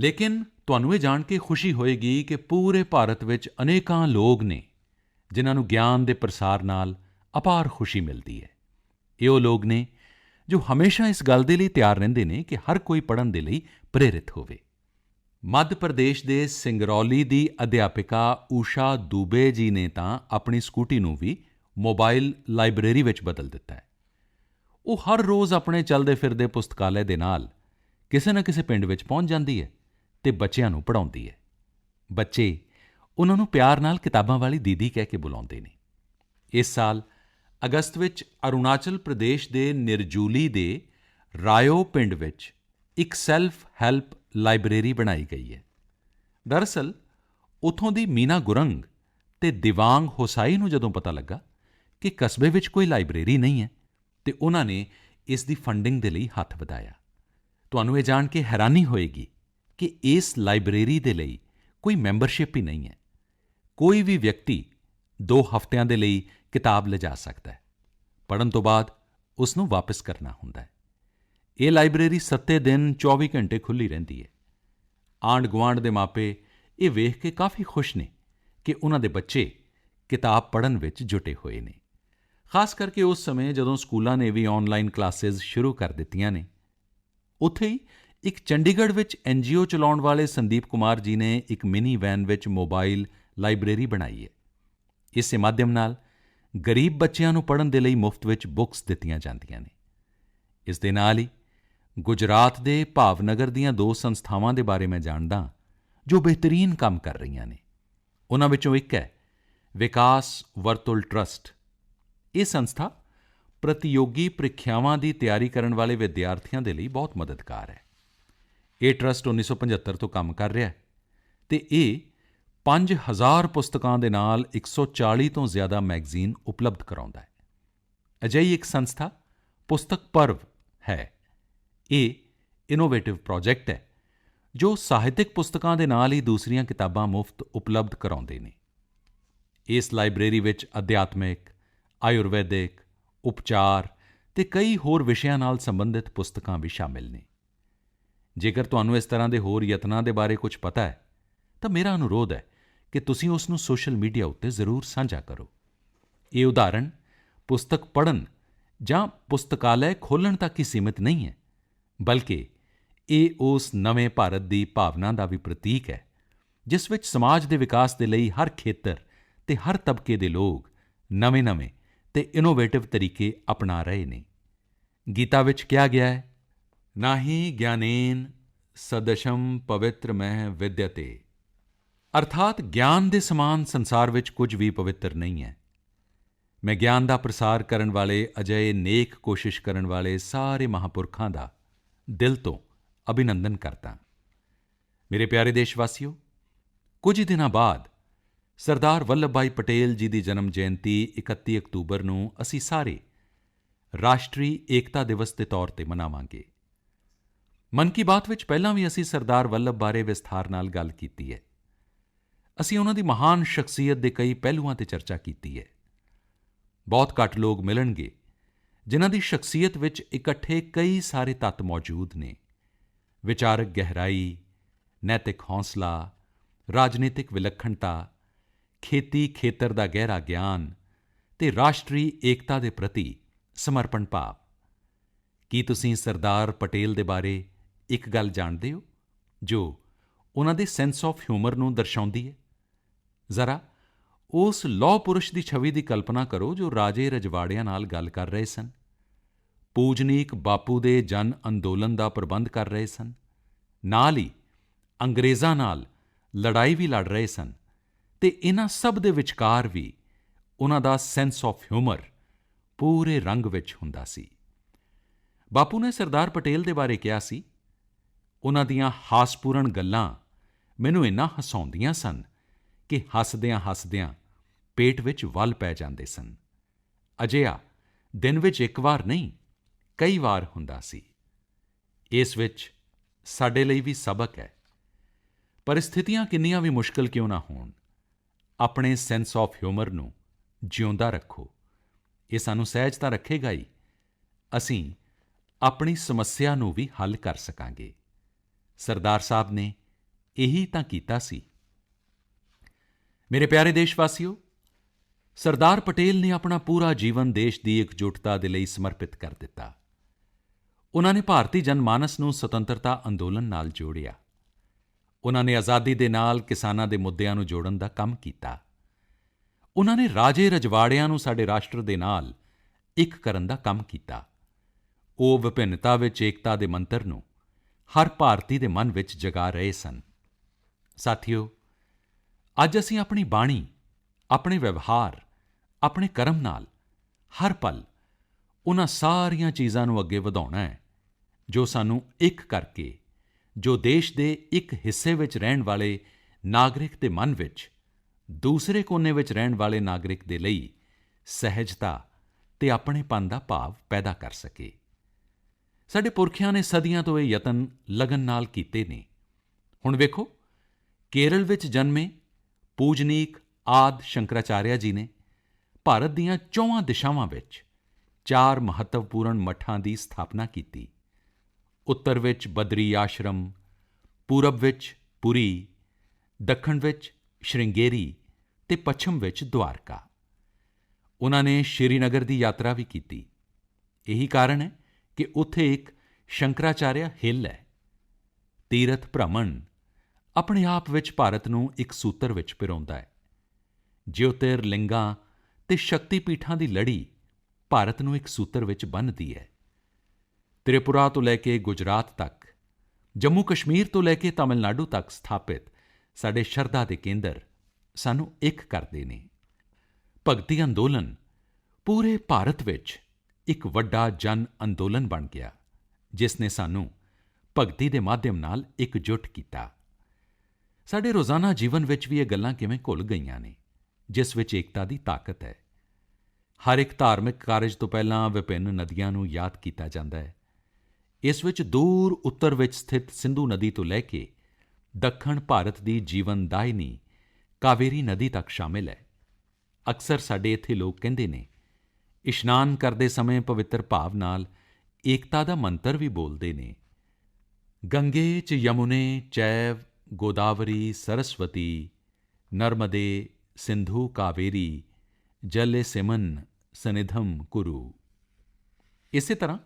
ਲੇਕਿਨ ਤੁਹਾਨੂੰ ਇਹ ਜਾਣ ਕੇ ਖੁਸ਼ੀ ਹੋਏਗੀ ਕਿ ਪੂਰੇ ਭਾਰਤ ਵਿੱਚ ਅਨੇਕਾਂ ਲੋਕ ਨੇ ਜਿਨ੍ਹਾਂ ਨੂੰ ਗਿਆਨ ਦੇ ਪ੍ਰਸਾਰ ਨਾਲ ਅਪਾਰ ਖੁਸ਼ੀ ਮਿਲਦੀ ਹੈ। ਇਹ ਉਹ ਲੋਕ ਨੇ ਜੋ ਹਮੇਸ਼ਾ ਇਸ ਗੱਲ ਦੇ ਲਈ ਤਿਆਰ ਰਹਿੰਦੇ ਨੇ ਕਿ ਹਰ ਕੋਈ ਪੜ੍ਹਨ ਦੇ ਲਈ ਪ੍ਰੇਰਿਤ ਹੋਵੇ। ਮੱਧ ਪ੍ਰਦੇਸ਼ ਦੇ ਸਿੰਗਰੌਲੀ ਦੀ ਅਧਿਆਪਿਕਾ ਊਸ਼ਾ ਦੂਬੇ ਜੀ ਨੇ ਤਾਂ ਆਪਣੀ ਸਕੂਟੀ ਨੂੰ ਵੀ ਮੋਬਾਈਲ ਲਾਇਬ੍ਰੇਰੀ ਵਿੱਚ ਬਦਲ ਦਿੱਤਾ ਹੈ। ਉਹ ਹਰ ਰੋਜ਼ ਆਪਣੇ ਚਲਦੇ ਫਿਰਦੇ ਪੁਸਤਕਾਲਿਆ ਦੇ ਨਾਲ ਕਿਸੇ ਨਾ ਕਿਸੇ ਪਿੰਡ ਵਿੱਚ ਪਹੁੰਚ ਜਾਂਦੀ ਹੈ ਅਤੇ ਬੱਚਿਆਂ ਨੂੰ ਪੜ੍ਹਾਉਂਦੀ ਹੈ। ਬੱਚੇ ਉਹਨਾਂ ਨੂੰ ਪਿਆਰ ਨਾਲ ਕਿਤਾਬਾਂ ਵਾਲੀ ਦੀਦੀ ਕਹਿ ਕੇ ਬੁਲਾਉਂਦੇ ਨੇ। ਇਸ ਸਾਲ ਅਗਸਤ ਵਿੱਚ ਅਰੁਣਾਚਲ ਪ੍ਰਦੇਸ਼ ਦੇ ਨਿਰਜੂਲੀ ਦੇ ਰਾਇਓ ਪਿੰਡ ਵਿੱਚ ਇੱਕ ਸੈਲਫ ਹੈਲਪ ਲਾਇਬ੍ਰੇਰੀ ਬਣਾਈ ਗਈ ਹੈ। ਦਰਅਸਲ ਉੱਥੋਂ ਦੀ ਮੀਨਾ ਗੁਰੰਗ ਅਤੇ ਦਿਵਾਂਗ ਹੋਸਾਈ ਨੂੰ ਜਦੋਂ ਪਤਾ ਲੱਗਾ ਕਿ ਕਸਬੇ ਵਿੱਚ ਕੋਈ ਲਾਇਬ੍ਰੇਰੀ ਨਹੀਂ ਹੈ ਅਤੇ ਉਹਨਾਂ ਨੇ ਇਸ ਦੀ ਫੰਡਿੰਗ ਦੇ ਲਈ ਹੱਥ ਵਧਾਇਆ। ਤੁਹਾਨੂੰ ਇਹ ਜਾਣ ਕੇ ਹੈਰਾਨੀ ਹੋਏਗੀ ਕਿ ਇਸ ਲਾਇਬ੍ਰੇਰੀ ਦੇ ਲਈ ਕੋਈ ਮੈਂਬਰਸ਼ਿਪ ਹੀ ਨਹੀਂ ਹੈ। ਕੋਈ ਵੀ ਵਿਅਕਤੀ 2 ਹਫ਼ਤਿਆਂ ਦੇ ਲਈ ਕਿਤਾਬ ਲਿਜਾ ਸਕਦਾ ਹੈ। ਪੜ੍ਹਨ ਤੋਂ ਬਾਅਦ ਉਸ ਨੂੰ ਵਾਪਸ ਕਰਨਾ ਹੁੰਦਾ ਹੈ। ਇਹ ਲਾਇਬ੍ਰੇਰੀ 7 ਦਿਨ 24 ਘੰਟੇ ਖੁੱਲ੍ਹੀ ਰਹਿੰਦੀ ਹੈ। ਆਂਢ-ਗੁਆਂਢ ਦੇ ਮਾਪੇ ਇਹ ਵੇਖ ਕੇ ਕਾਫੀ ਖੁਸ਼ ਨੇ ਕਿ ਉਹਨਾਂ ਦੇ ਬੱਚੇ ਕਿਤਾਬ ਪੜ੍ਹਨ ਵਿੱਚ ਜੁਟੇ ਹੋਏ ਨੇ। ਖਾਸ ਕਰਕੇ ਉਸ ਸਮੇਂ ਜਦੋਂ ਸਕੂਲਾਂ ਨੇ ਵੀ ਆਨਲਾਈਨ ਕਲਾਸਿਸ ਸ਼ੁਰੂ ਕਰ ਦਿੱਤੀਆਂ ਨੇ। ਉੱਥੇ ਹੀ ਇੱਕ ਚੰਡੀਗੜ੍ਹ ਵਿੱਚ NGO ਚਲਾਉਣ ਵਾਲੇ ਸੰਦੀਪ ਕੁਮਾਰ ਜੀ ਨੇ ਇੱਕ ਮਿੰਨੀ ਵੈਨ ਵਿੱਚ ਮੋਬਾਈਲ ਲਾਇਬ੍ਰੇਰੀ ਬਣਾਈ ਹੈ। ਇਸੇ ਮਾਧਿਅਮ ਨਾਲ ਗਰੀਬ ਬੱਚਿਆਂ ਨੂੰ ਪੜ੍ਹਨ ਦੇ ਲਈ ਮੁਫਤ ਵਿੱਚ ਬੁੱਕਸ ਦਿੱਤੀਆਂ ਜਾਂਦੀਆਂ ਨੇ। ਇਸ ਦੇ ਨਾਲ ਹੀ ਗੁਜਰਾਤ ਦੇ ਭਾਵਨਗਰ ਦੀਆਂ 2 ਸੰਸਥਾਵਾਂ ਦੇ ਬਾਰੇ ਮੈਂ ਜਾਣਦਾ ਜੋ ਬਿਹਤਰੀਨ ਕੰਮ ਕਰ ਰਹੀਆਂ ਨੇ। ਉਹਨਾਂ ਵਿੱਚੋਂ ਇੱਕ ਹੈ ਵਿਕਾਸ ਵਰਤੁਲ ਟਰੱਸਟ। ਇਹ ਸੰਸਥਾ ਪ੍ਰਤੀਯੋਗੀ ਪ੍ਰੀਖਿਆਵਾਂ ਦੀ ਤਿਆਰੀ ਕਰਨ ਵਾਲੇ ਵਿਦਿਆਰਥੀਆਂ ਦੇ ਲਈ ਬਹੁਤ ਮਦਦਗਾਰ ਹੈ। ਇਹ ਟਰੱਸਟ 1975 ਤੋਂ ਕੰਮ ਕਰ ਰਿਹਾ ਹੈ ਅਤੇ ਇਹ 5000 ਪੁਸਤਕਾਂ ਦੇ ਨਾਲ 140 ਤੋਂ ਜ਼ਿਆਦਾ ਮੈਗਜ਼ੀਨ ਉਪਲਬਧ ਕਰਾਉਂਦਾ ਹੈ। ਅਜਿਹੀ ਇੱਕ ਸੰਸਥਾ ਪੁਸਤਕ ਪਰਵ ਹੈ। ਇਹ ਇਨੋਵੇਟਿਵ ਪ੍ਰੋਜੈਕਟ ਹੈ ਜੋ ਸਾਹਿਤਕ ਪੁਸਤਕਾਂ ਦੇ ਨਾਲ ਹੀ ਦੂਸਰੀਆਂ ਕਿਤਾਬਾਂ ਮੁਫਤ ਉਪਲਬਧ ਕਰਾਉਂਦੇ ਨੇ। ਇਸ ਲਾਇਬ੍ਰੇਰੀ ਵਿੱਚ ਅਧਿਆਤਮਿਕ, ਆਯੁਰਵੈਦਿਕ, ਉਪਚਾਰ ਅਤੇ ਕਈ ਹੋਰ ਵਿਸ਼ਿਆਂ ਨਾਲ ਸੰਬੰਧਿਤ ਪੁਸਤਕਾਂ ਵੀ ਸ਼ਾਮਿਲ ਨੇ। ਜੇਕਰ ਤੁਹਾਨੂੰ ਇਸ ਤਰ੍ਹਾਂ ਦੇ ਹੋਰ ਯਤਨਾਂ ਦੇ ਬਾਰੇ ਕੁਝ ਪਤਾ ਹੈ ਤਾਂ ਮੇਰਾ ਅਨੁਰੋਧ ਹੈ ਕਿ ਤੁਸੀਂ ਉਸ ਨੂੰ ਸੋਸ਼ਲ ਮੀਡੀਆ ਉੱਤੇ ਜ਼ਰੂਰ ਸਾਂਝਾ ਕਰੋ। ਇਹ ਉਦਾਹਰਣ ਪੁਸਤਕ ਪੜ੍ਹਨ ਜਾਂ ਪੁਸਤਕਾਲय ਖੋਲ੍ਹਣ ਤੱਕ ਹੀ ਸੀਮਿਤ ਨਹੀਂ ਹੈ, ਬਲਕਿ ਇਹ ਉਸ ਨਵੇਂ ਭਾਰਤ ਦੀ ਭਾਵਨਾ ਦਾ ਵੀ ਪ੍ਰਤੀਕ ਹੈ ਜਿਸ ਵਿੱਚ ਸਮਾਜ ਦੇ ਵਿਕਾਸ ਦੇ ਲਈ ਹਰ ਖੇਤਰ ਅਤੇ ਹਰ ਤਬਕੇ ਦੇ ਲੋਕ ਨਵੇਂ-ਨਵੇਂ ਅਤੇ ਇਨੋਵੇਟਿਵ ਤਰੀਕੇ ਅਪਣਾ ਰਹੇ ਨੇ। ਗੀਤਾ ਵਿੱਚ ਕਿਹਾ ਗਿਆ ਹੈ, ਨਾਹੀ ਗਿਆਨੇਨ ਸਦਸ਼ਮ ਪਵਿੱਤਰ ਮਹਿ ਵਿਦਯਤੇ, ਅਰਥਾਤ ਗਿਆਨ ਦੇ ਸਮਾਨ ਸੰਸਾਰ ਵਿੱਚ ਕੁਝ ਵੀ ਪਵਿੱਤਰ ਨਹੀਂ ਹੈ। ਮੈਂ ਗਿਆਨ ਦਾ ਪ੍ਰਸਾਰ ਕਰਨ ਵਾਲੇ ਅਜਿਹੇ ਨੇਕ ਕੋਸ਼ਿਸ਼ ਕਰਨ ਵਾਲੇ ਸਾਰੇ ਮਹਾਂਪੁਰਖਾਂ ਦਾ ਦਿਲ ਤੋਂ ਅਭਿਨੰਦਨ ਕਰਦਾ। ਮੇਰੇ ਪਿਆਰੇ ਦੇਸ਼ਵਾਸੀਓ, ਕੁਝ ਹੀ ਦਿਨਾਂ ਬਾਅਦ ਸਰਦਾਰ ਵੱਲਭ ਭਾਈ ਪਟੇਲ ਜੀ ਦੀ ਜਨਮ ਜਯੰਤੀ 31 ਅਕਤੂਬਰ ਨੂੰ ਅਸੀਂ ਸਾਰੇ ਰਾਸ਼ਟਰੀ ਏਕਤਾ ਦਿਵਸ ਦੇ ਤੌਰ ਤੇ ਮਨਾਵਾਂਗੇ। ਮਨ ਕੀ ਬਾਤ ਵਿੱਚ ਪਹਿਲਾਂ ਵੀ ਅਸੀਂ ਸਰਦਾਰ ਵੱਲਭ ਬਾਰੇ ਵਿਸਥਾਰ ਨਾਲ ਗੱਲ ਕੀਤੀ ਹੈ। ਅਸੀਂ ਉਹਨਾਂ ਦੀ ਮਹਾਨ ਸ਼ਖਸੀਅਤ ਦੇ ਕਈ ਪਹਿਲੂਆਂ ਤੇ ਚਰਚਾ ਕੀਤੀ ਹੈ। ਬਹੁਤ ਘੱਟ ਲੋਕ ਮਿਲਣਗੇ ਜਿਨ੍ਹਾਂ ਦੀ ਸ਼ਖਸੀਅਤ ਵਿੱਚ ਇਕੱਠੇ ਕਈ ਸਾਰੇ ਤੱਤ ਮੌਜੂਦ ਨੇ। ਵਿਚਾਰਕ ਗਹਿਰਾਈ, ਨੈਤਿਕ ਹੌਸਲਾ, ਰਾਜਨੀਤਿਕ ਵਿਲੱਖਣਤਾ, ਖੇਤੀ ਖੇਤਰ ਦਾ ਗਹਿਰਾ ਗਿਆਨ ਅਤੇ ਰਾਸ਼ਟਰੀ ਏਕਤਾ ਦੇ ਪ੍ਰਤੀ ਸਮਰਪਣ ਭਾਵ। ਕੀ ਤੁਸੀਂ ਸਰਦਾਰ ਪਟੇਲ ਦੇ ਬਾਰੇ ਇੱਕ ਗੱਲ ਜਾਣਦੇ ਹੋ ਜੋ ਉਹਨਾਂ ਦੇ ਸੈਂਸ ਆਫ ਹਿਊਮਰ ਨੂੰ ਦਰਸਾਉਂਦੀ ਹੈ? ਜ਼ਰਾ ਉਸ ਲੌਹ ਪੁਰਸ਼ ਦੀ ਛਵੀ ਦੀ ਕਲਪਨਾ ਕਰੋ ਜੋ ਰਾਜੇ ਰਜਵਾੜਿਆਂ ਨਾਲ ਗੱਲ ਕਰ ਰਹੇ ਸਨ, ਪੂਜਨੀਕ ਬਾਪੂ ਦੇ ਜਨ ਅੰਦੋਲਨ ਦਾ ਪ੍ਰਬੰਧ ਕਰ ਰਹੇ ਸਨ, ਨਾਲ ਹੀ ਅੰਗਰੇਜ਼ਾਂ ਨਾਲ ਲੜਾਈ ਵੀ ਲੜ ਰਹੇ ਸਨ ਅਤੇ ਇਨ੍ਹਾਂ ਸਭ ਦੇ ਵਿਚਕਾਰ ਵੀ ਉਹਨਾਂ ਦਾ ਸੈਂਸ ਆਫ ਹਿਊਮਰ ਪੂਰੇ ਰੰਗ ਵਿੱਚ ਹੁੰਦਾ ਸੀ। ਬਾਪੂ ਨੇ ਸਰਦਾਰ ਪਟੇਲ ਦੇ ਬਾਰੇ ਕਿਹਾ ਸੀ, ਉਨ੍ਹਾਂ ਦੀਆਂ ਹਾਸਪੂਰਨ ਗੱਲਾਂ ਮੈਨੂੰ ਇੰਨਾ ਹਸਾਉਂਦੀਆਂ ਸਨ ਕਿ ਹੱਸਦਿਆਂ-ਹੱਸਦਿਆਂ ਪੇਟ ਵਿੱਚ ਵਲ ਪੈ ਜਾਂਦੇ ਸਨ। ਅਜਿਹਾ ਦਿਨ ਵਿੱਚ ਇੱਕ ਵਾਰ ਨਹੀਂ, ਕਈ ਵਾਰ ਹੁੰਦਾ ਸੀ। ਇਸ ਵਿੱਚ ਸਾਡੇ ਲਈ ਵੀ ਸਬਕ ਹੈ। ਪਰਿਸਥਿਤੀਆਂ ਕਿੰਨੀਆਂ ਵੀ ਮੁਸ਼ਕਲ ਕਿਉਂ ਨਾ ਹੋਣ, ਆਪਣੇ ਸੈਂਸ ਆਫ ਹਿਊਮਰ ਨੂੰ ਜਿਉਂਦਾ ਰੱਖੋ। ਇਹ ਸਾਨੂੰ ਸਹਿਜ ਤਾਂ ਰੱਖੇਗਾ ਹੀ, ਅਸੀਂ ਆਪਣੀ ਸਮੱਸਿਆ ਨੂੰ ਵੀ ਹੱਲ ਕਰ ਸਕਾਂਗੇ। ਸਰਦਾਰ ਸਾਹਿਬ ਨੇ ਇਹੀ ਤਾਂ ਕੀਤਾ ਸੀ। ਮੇਰੇ ਪਿਆਰੇ ਦੇਸ਼ਵਾਸੀਓ, ਸਰਦਾਰ ਪਟੇਲ ਨੇ ਆਪਣਾ ਪੂਰਾ ਜੀਵਨ ਦੇਸ਼ ਦੀ ਇਕਜੁੱਟਤਾ ਦੇ ਲਈ ਸਮਰਪਿਤ ਕਰ ਦਿੱਤਾ। ਉਨ੍ਹਾਂ ਨੇ ਭਾਰਤੀ ਜਨਮਾਨਸ ਨੂੰ ਸੁਤੰਤਰਤਾ ਅੰਦੋਲਨ ਨਾਲ ਜੋੜਿਆ। ਉਨ੍ਹਾਂ ਨੇ ਆਜ਼ਾਦੀ ਦੇ ਨਾਲ ਕਿਸਾਨਾਂ ਦੇ ਮੁੱਦਿਆਂ ਨੂੰ ਜੋੜਨ ਦਾ ਕੰਮ ਕੀਤਾ। ਉਨ੍ਹਾਂ ਨੇ ਰਾਜੇ ਰਜਵਾੜਿਆਂ ਨੂੰ ਸਾਡੇ ਰਾਸ਼ਟਰ ਦੇ ਨਾਲ ਇੱਕ ਕਰਨ ਦਾ ਕੰਮ ਕੀਤਾ। ਉਹ ਵਿਭਿੰਨਤਾ ਵਿੱਚ ਏਕਤਾ ਦੇ ਮੰਤਰ ਨੂੰ ਹਰ ਭਾਰਤੀ ਦੇ ਮਨ ਵਿੱਚ ਜਗਾ ਰਹੇ ਸਨ। ਸਾਥੀਓ, ਅੱਜ ਅਸੀਂ ਆਪਣੀ ਬਾਣੀ, ਆਪਣੇ ਵਿਵਹਾਰ, ਆਪਣੇ ਕਰਮ ਨਾਲ ਹਰ ਪਲ ਉਨ੍ਹਾਂ ਸਾਰੀਆਂ ਚੀਜ਼ਾਂ ਨੂੰ ਅੱਗੇ ਵਧਾਉਣਾ ਹੈ ਜੋ ਸਾਨੂੰ ਇੱਕ ਕਰਕੇ, ਜੋ ਦੇਸ਼ ਦੇ ਇੱਕ ਹਿੱਸੇ ਵਿੱਚ ਰਹਿਣ ਵਾਲੇ ਨਾਗਰਿਕ ਦੇ ਮਨ ਵਿੱਚ ਦੂਸਰੇ ਕੋਨੇ ਵਿੱਚ ਰਹਿਣ ਵਾਲੇ ਨਾਗਰਿਕ ਦੇ ਲਈ ਸਹਿਜਤਾ ਅਤੇ ਆਪਣੇਪਨ ਦਾ ਭਾਵ ਪੈਦਾ ਕਰ ਸਕੇ। ਸਾਡੇ ਪੁਰਖਿਆਂ ਨੇ ਸਦੀਆਂ ਤੋਂ ਇਹ ਯਤਨ ਲਗਨ ਨਾਲ ਕੀਤੇ ਨੇ। ਹੁਣ ਵੇਖੋ, ਕੇਰਲ ਵਿੱਚ ਜਨਮੇ ਪੂਜਨੀਕ ਆਦਿ ਸ਼ੰਕਰਾਚਾਰਿਆ ਜੀ ਨੇ ਭਾਰਤ ਦੀਆਂ 4 ਦਿਸ਼ਾਵਾਂ ਵਿੱਚ 4 ਮਹੱਤਵਪੂਰਨ ਮੱਠਾਂ ਦੀ ਸਥਾਪਨਾ ਕੀਤੀ। ਉੱਤਰ ਵਿੱਚ ਬਦਰੀ ਆਸ਼ਰਮ, ਪੂਰਬ ਵਿੱਚ ਪੁਰੀ, ਦੱਖਣ ਵਿੱਚ ਸ਼੍ਰਿੰਗੇਰੀ ਅਤੇ ਪੱਛਮ ਵਿੱਚ ਦੁਆਰਕਾ। ਉਨ੍ਹਾਂ ਨੇ ਸ਼੍ਰੀਨਗਰ ਦੀ ਯਾਤਰਾ ਵੀ ਕੀਤੀ। ਇਹੀ ਕਾਰਨ ਹੈ ਕਿ ਉੱਥੇ ਇੱਕ ਸ਼ੰਕਰਾਚਾਰਿਆ ਹਿੱਲ ਹੈ। ਤੀਰਥ ਭ੍ਰਮਣ ਆਪਣੇ ਆਪ ਵਿੱਚ ਭਾਰਤ ਨੂੰ ਇੱਕ ਸੂਤਰ ਵਿੱਚ ਪਿਰੋਂਦਾ ਹੈ। ਜਿਓਤਿਰਲਿੰਗਾਂ ਅਤੇ ਸ਼ਕਤੀਪੀਠਾਂ ਦੀ ਲੜੀ ਭਾਰਤ ਨੂੰ ਇੱਕ ਸੂਤਰ ਵਿੱਚ ਬੰਨ੍ਹਦੀ ਹੈ। ਤ੍ਰਿਪੁਰਾ ਤੋਂ ਲੈ ਕੇ ਗੁਜਰਾਤ ਤੱਕ, ਜੰਮੂ ਕਸ਼ਮੀਰ ਤੋਂ ਲੈ ਕੇ ਤਮਿਲਨਾਡੂ ਤੱਕ ਸਥਾਪਿਤ ਸਾਡੇ ਸ਼ਰਧਾ ਦੇ ਕੇਂਦਰ ਸਾਨੂੰ ਇੱਕ ਕਰਦੇ ਨੇ। ਭਗਤੀ ਅੰਦੋਲਨ ਪੂਰੇ ਭਾਰਤ ਵਿੱਚ ਇੱਕ ਵੱਡਾ ਜਨ ਅੰਦੋਲਨ ਬਣ ਗਿਆ ਜਿਸ ਨੇ ਸਾਨੂੰ ਭਗਤੀ ਦੇ ਮਾਧਿਅਮ ਨਾਲ ਇਕਜੁੱਟ ਕੀਤਾ। ਸਾਡੇ ਰੋਜ਼ਾਨਾ ਜੀਵਨ ਵਿੱਚ ਵੀ ਇਹ ਗੱਲਾਂ ਕਿਵੇਂ ਘੁਲ ਗਈਆਂ ਨੇ ਜਿਸ ਵਿੱਚ ਏਕਤਾ ਦੀ ਤਾਕਤ ਹੈ। ਹਰ ਇੱਕ ਧਾਰਮਿਕ ਕਾਰਜ ਤੋਂ ਪਹਿਲਾਂ ਵਿਭਿੰਨ ਨਦੀਆਂ ਨੂੰ ਯਾਦ ਕੀਤਾ ਜਾਂਦਾ ਹੈ। ਇਸ ਵਿੱਚ ਦੂਰ ਉੱਤਰ ਵਿੱਚ ਸਥਿਤ ਸਿੰਧੂ ਨਦੀ ਤੋਂ ਲੈ ਕੇ ਦੱਖਣ ਭਾਰਤ ਦੀ ਜੀਵਨਦਾਇਨੀ ਕਾਵੇਰੀ ਨਦੀ ਤੱਕ ਸ਼ਾਮਿਲ ਹੈ। ਅਕਸਰ ਸਾਡੇ ਇੱਥੇ ਲੋਕ ਕਹਿੰਦੇ ਨੇ, ਇਸ਼ਨਾਨ ਕਰਦੇ ਸਮੇਂ ਪਵਿੱਤਰ ਭਾਵ ਨਾਲ ਏਕਤਾ ਦਾ ਮੰਤਰ ਵੀ ਬੋਲਦੇ ਨੇ। ਗੰਗੇ ਚ ਯਮੁਨੇ ਚੈਵ ਗੋਦਾਵਰੀ ਸਰਸਵਤੀ ਨਰਮਦੇ ਸਿੰਧੂ ਕਾਵੇਰੀ ਜਲੇਸਿਮਨ ਸਨਿਧਮ ਕੁਰੂ। ਇਸੇ ਤਰ੍ਹਾਂ